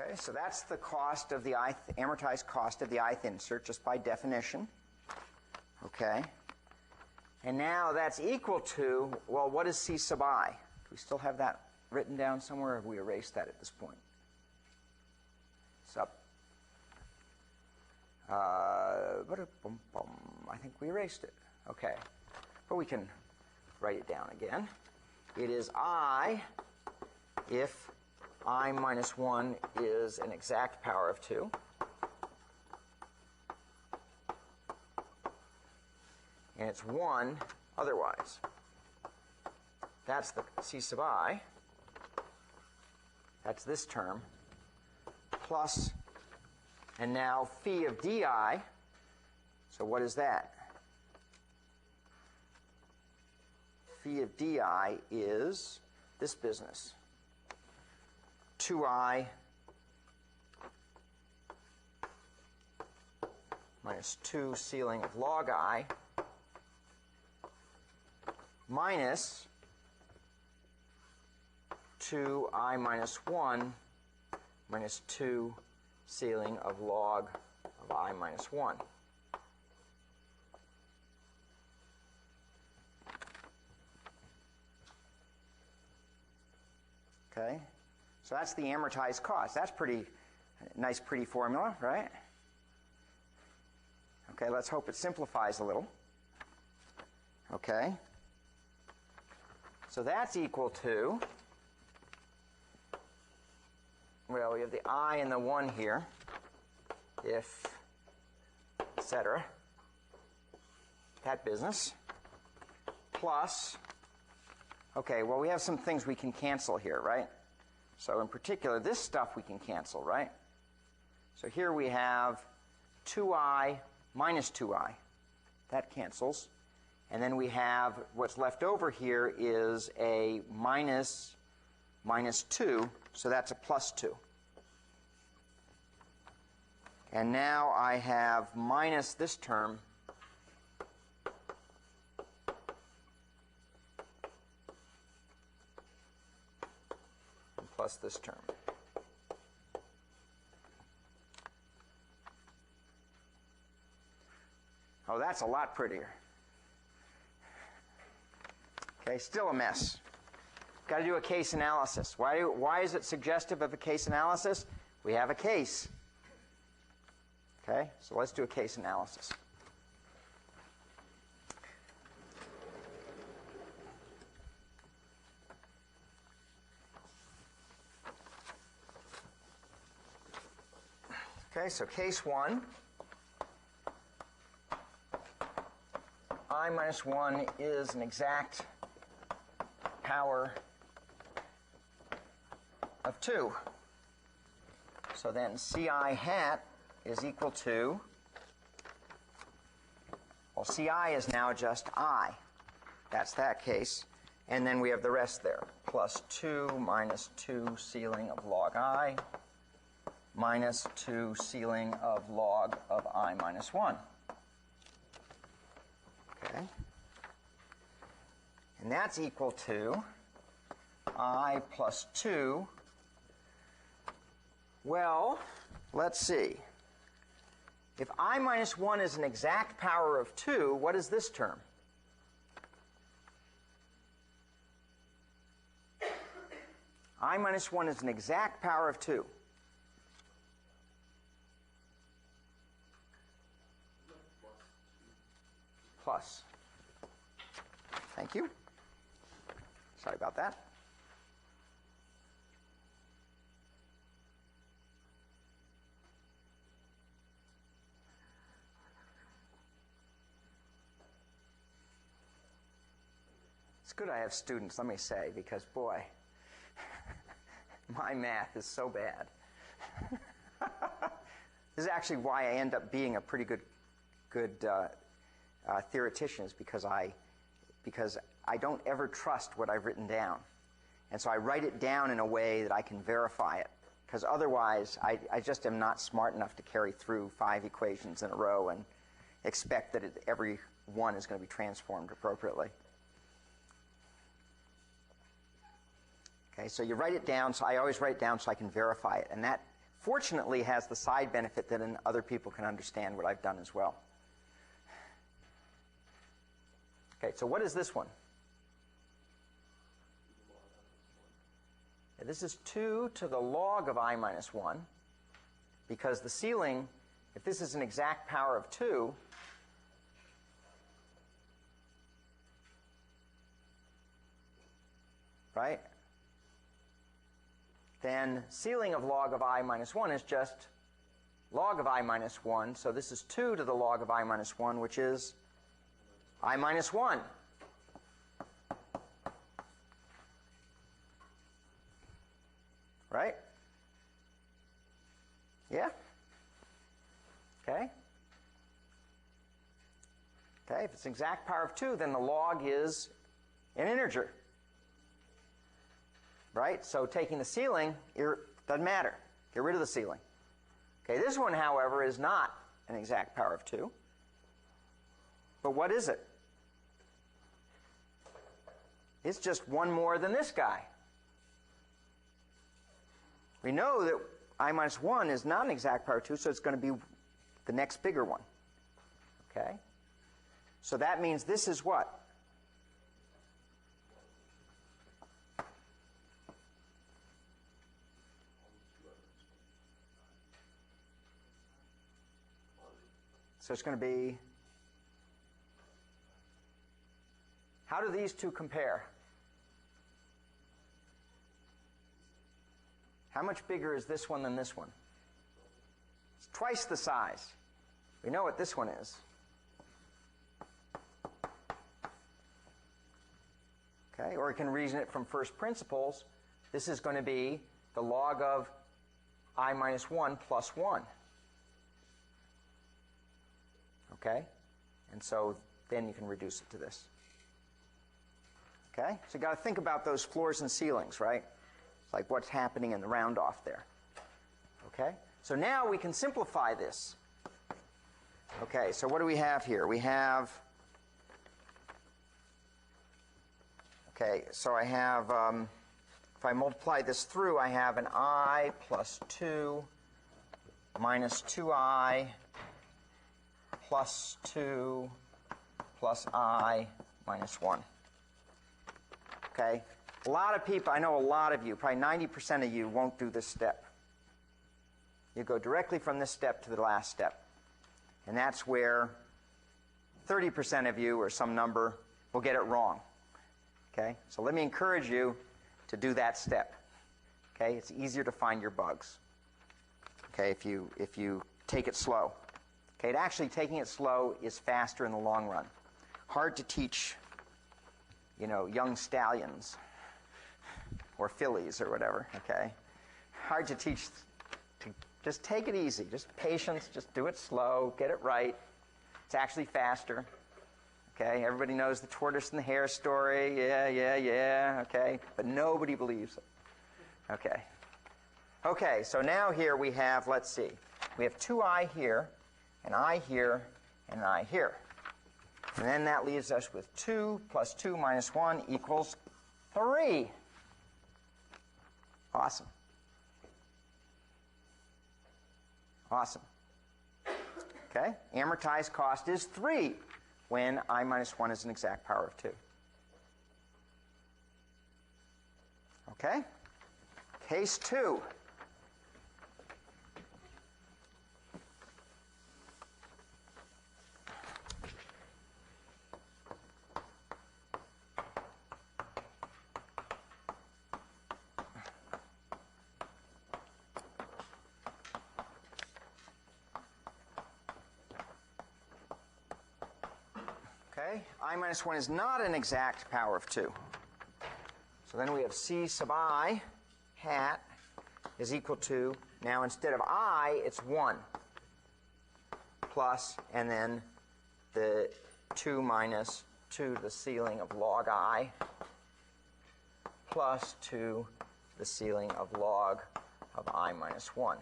Okay, so that's the cost of the amortized cost of the ith insert, just by definition. Okay. And now that's equal to, well, what is C sub I? Do we still have that written down somewhere, or have we erased that at this point? Sub. I think we erased it. Okay. But we can write it down again. It is I if I minus 1 is an exact power of 2. And it's 1 otherwise. That's the C sub I. That's this term. Plus, and now phi of di. So what is that? Phi of di is this business. 2I minus 2 ceiling of log I minus 2I minus 1 minus 2 ceiling of log of I minus 1. Okay? So that's the amortized cost. That's pretty nice, pretty formula, right? Okay, let's hope it simplifies a little. Okay. So that's equal to, well, we have the I and the 1 here, if, etc. That business. Plus, okay, well, we have some things we can cancel here, right? So in particular, this stuff we can cancel, right? So here we have 2I minus 2I. That cancels. And then we have what's left over here is a minus 2, so that's a plus 2. And now I have minus this term plus this term. Oh, that's a lot prettier. Okay, still a mess. Got to do a case analysis. Why is it suggestive of a case analysis? We have a case. Okay, so let's do a case analysis. Okay, so case 1, I minus 1 is an exact power of 2. So then Ci hat is equal to, well, Ci is now just I. That's that case. And then we have the rest there. Plus 2 minus 2 ceiling of log I minus 2 ceiling of log of I minus 1. Okay. And that's equal to I plus 2. Well, let's see. If I minus 1 is an exact power of 2, what is this term? I minus 1 is an exact power of 2. Plus. Thank you. Sorry about that. It's good I have students, let me say, because, boy, my math is so bad. This is actually why I end up being a pretty good theoretician, is because I don't ever trust what I've written down. And so I write it down in a way that I can verify it, because otherwise I just am not smart enough to carry through 5 equations in a row and expect that every one is going to be transformed appropriately. Okay, so you write it down, so I always write it down so I can verify it. And that, fortunately, has the side benefit that other people can understand what I've done as well. Okay, so what is this one? This is 2 to the log of I minus 1, because the ceiling, if this is an exact power of 2, right, then ceiling of log of I minus 1 is just log of I minus 1. So this is 2 to the log of I minus 1, which is I minus 1. Right? Yeah? Okay? Okay, if it's an exact power of 2, then the log is an integer. Right? So taking the ceiling, doesn't matter. Get rid of the ceiling. Okay, this one, however, is not an exact power of 2. But what is it? It's just one more than this guy. We know that I minus 1 is not an exact power of 2, so it's going to be the next bigger one. Okay? So that means this is what? So it's going to be, how do these two compare? How much bigger is this one than this one? It's twice the size. We know what this one is. Okay, or we can reason it from first principles. This is going to be the log of I minus 1 plus 1. Okay? And so then you can reduce it to this. Okay? So you've got to think about those floors and ceilings, right? It's like what's happening in the round off there. Okay? So now we can simplify this. Okay, so what do we have here? We have, okay, so I have, if I multiply this through, I have an I plus 2 minus 2I plus 2 plus I minus 1. Okay? A lot of people, I know a lot of you, probably 90% of you won't do this step. You go directly from this step to the last step. And that's where 30% of you, or some number, will get it wrong. Okay? So let me encourage you to do that step. Okay? It's easier to find your bugs. Okay? If you take it slow. Okay, actually taking it slow is faster in the long run. Hard to teach, young stallions or fillies or whatever, okay? Hard to teach, to just take it easy, just patience, just do it slow, get it right. It's actually faster. Okay, everybody knows the tortoise and the hare story, yeah, okay? But nobody believes it. Okay. Okay, so now here we have, let's see, we have 2I here, an I here, and an I here. And then that leaves us with 2 plus 2 minus 1 equals 3. Awesome. Awesome. Okay? Amortized cost is 3 when I minus 1 is an exact power of 2. Okay? Case 2. Okay, I minus 1 is not an exact power of 2. So then we have C sub I hat is equal to, now instead of I, it's 1 plus, and then the 2 minus 2 to the ceiling of log I plus 2 to the ceiling of log of I minus 1.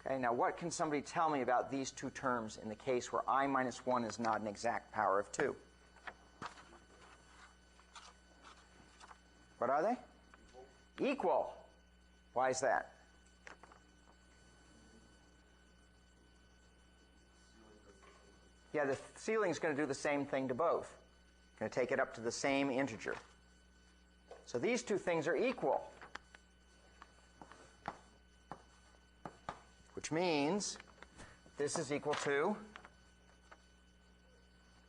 Okay, now what can somebody tell me about these two terms in the case where I minus 1 is not an exact power of 2? What are they? Equal. Why is that? Yeah, the ceiling is going to do the same thing to both. Going to take it up to the same integer. So these two things are equal. Which means this is equal to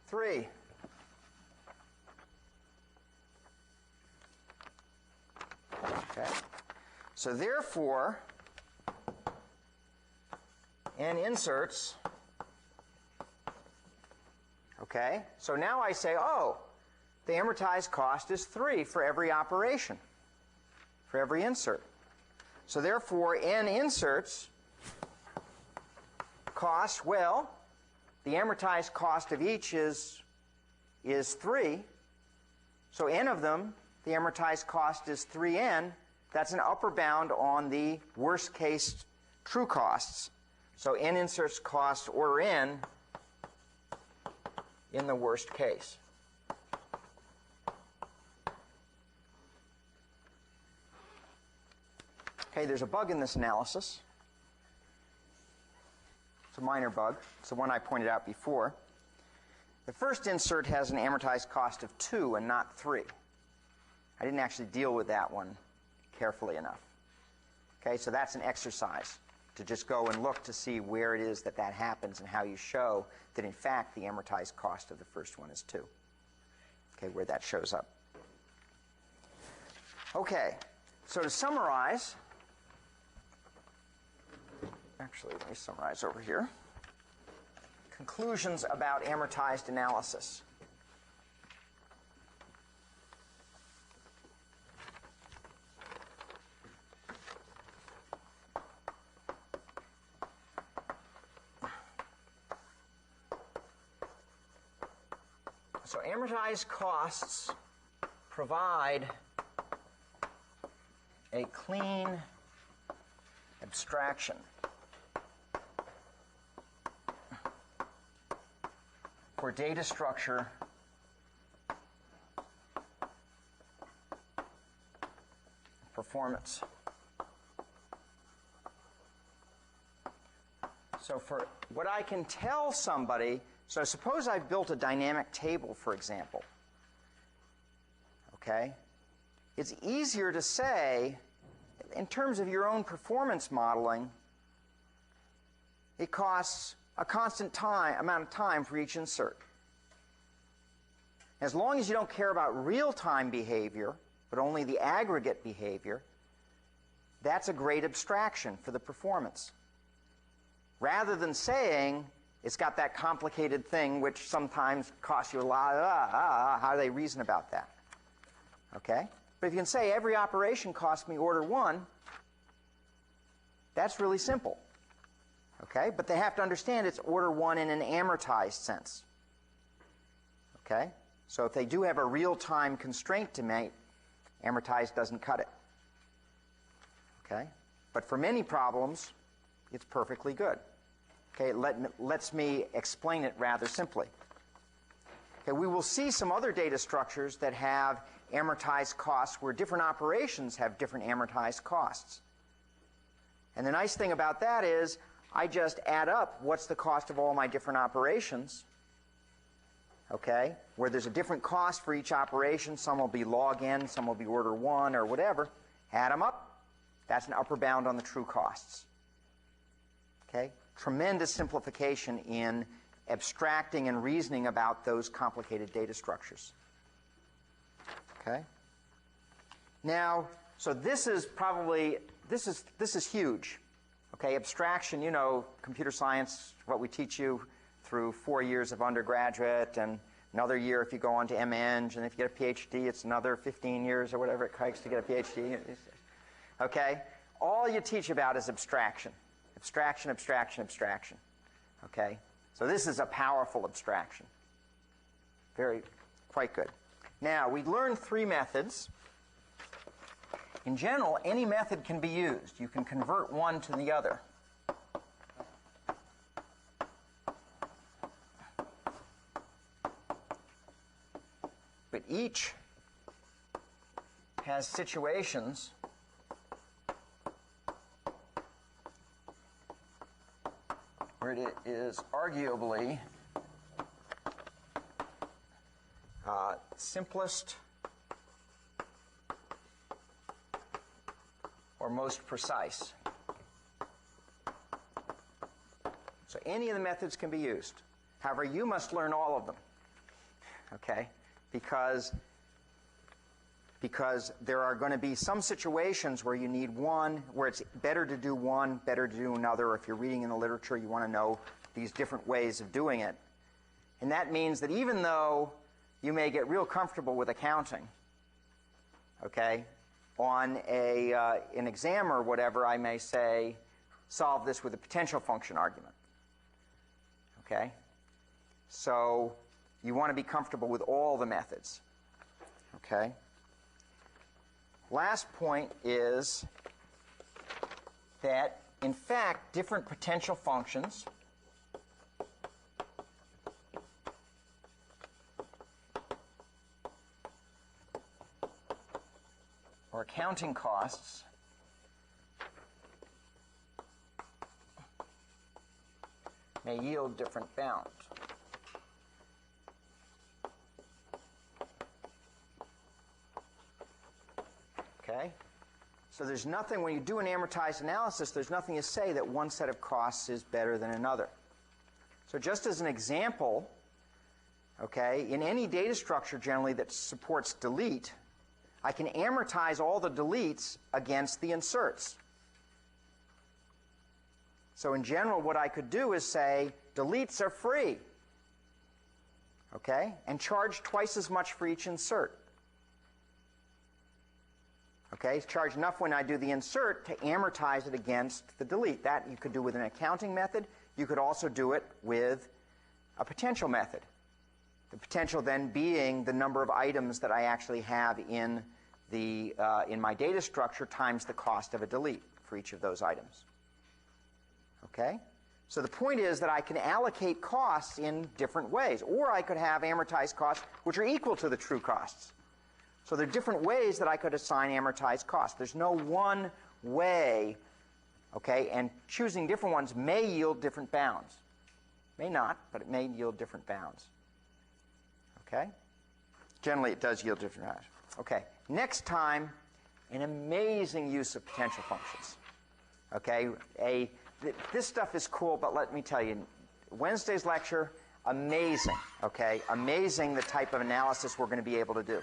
3. Okay. So therefore, n inserts. Okay. So now I say, oh, the amortized cost is 3 for every operation, for every insert. So therefore, n inserts cost, well, the amortized cost of each is 3. So n of them, the amortized cost is 3n. That's an upper bound on the worst case true costs. So n inserts cost order n in the worst case. Okay, there's a bug in this analysis. It's a minor bug. It's the one I pointed out before. The first insert has an amortized cost of 2 and not 3. I didn't actually deal with that one carefully enough. Okay, so that's an exercise to just go and look to see where it is that that happens and how you show that, in fact, the amortized cost of the first one is 2. Okay, where that shows up. Okay, so to summarize, actually, let me summarize over here. Conclusions about amortized analysis. So amortized costs provide a clean abstraction for data structure performance. So for what I can tell somebody, so suppose I've built a dynamic table, for example. Okay? It's easier to say, in terms of your own performance modeling, it costs a constant amount of time for each insert. As long as you don't care about real-time behavior, but only the aggregate behavior, that's a great abstraction for the performance. Rather than saying it's got that complicated thing which sometimes costs you a lot, how do they reason about that? Okay? But if you can say every operation costs me order 1, that's really simple. Okay? But they have to understand it's order 1 in an amortized sense. Okay? So if they do have a real-time constraint to meet, amortized doesn't cut it. Okay? But for many problems, it's perfectly good. Okay, lets me explain it rather simply. Okay, we will see some other data structures that have amortized costs where different operations have different amortized costs. And the nice thing about that is I just add up what's the cost of all my different operations, okay, where there's a different cost for each operation. Some will be log n, some will be order 1 or whatever. Add them up. That's an upper bound on the true costs. Okay? Tremendous simplification in abstracting and reasoning about those complicated data structures. Okay? Now, so this is probably, this is huge. Okay, abstraction, you know, computer science, what we teach you through 4 years of undergraduate, and another year if you go on to MEng, and if you get a PhD, it's another 15 years or whatever it takes to get a PhD. Okay? All you teach about is abstraction. Abstraction, abstraction, abstraction. Okay? So this is a powerful abstraction. Quite good. Now, we learned 3 methods. In general, any method can be used. You can convert one to the other. But each has situations where it is arguably simplest or most precise. So any of the methods can be used. However, you must learn all of them, okay? Because there are going to be some situations where you need one, where it's better to do one, better to do another. If you're reading in the literature, you want to know these different ways of doing it. And that means that even though you may get real comfortable with accounting, okay, on an exam or whatever, I may say, solve this with a potential function argument. Okay? So you want to be comfortable with all the methods. Okay? Last point is that, in fact, different potential functions or accounting costs may yield different bounds. Okay? So there's nothing, when you do an amortized analysis, there's nothing to say that one set of costs is better than another. So just as an example, okay, in any data structure generally that supports delete, I can amortize all the deletes against the inserts. So in general, what I could do is say, deletes are free, okay, and charge twice as much for each insert. Okay, charge enough when I do the insert to amortize it against the delete. That you could do with an accounting method. You could also do it with a potential method. The potential then being the number of items that I actually have in my data structure times the cost of a delete for each of those items. Okay? So the point is that I can allocate costs in different ways. Or I could have amortized costs which are equal to the true costs. So there are different ways that I could assign amortized costs. There's no one way, okay? And choosing different ones may yield different bounds. May not, but it may yield different bounds. Okay? Generally, it does yield different bounds. Okay. Next time, an amazing use of potential functions. Okay? This stuff is cool, but let me tell you, Wednesday's lecture, amazing. Okay? Amazing the type of analysis we're going to be able to do.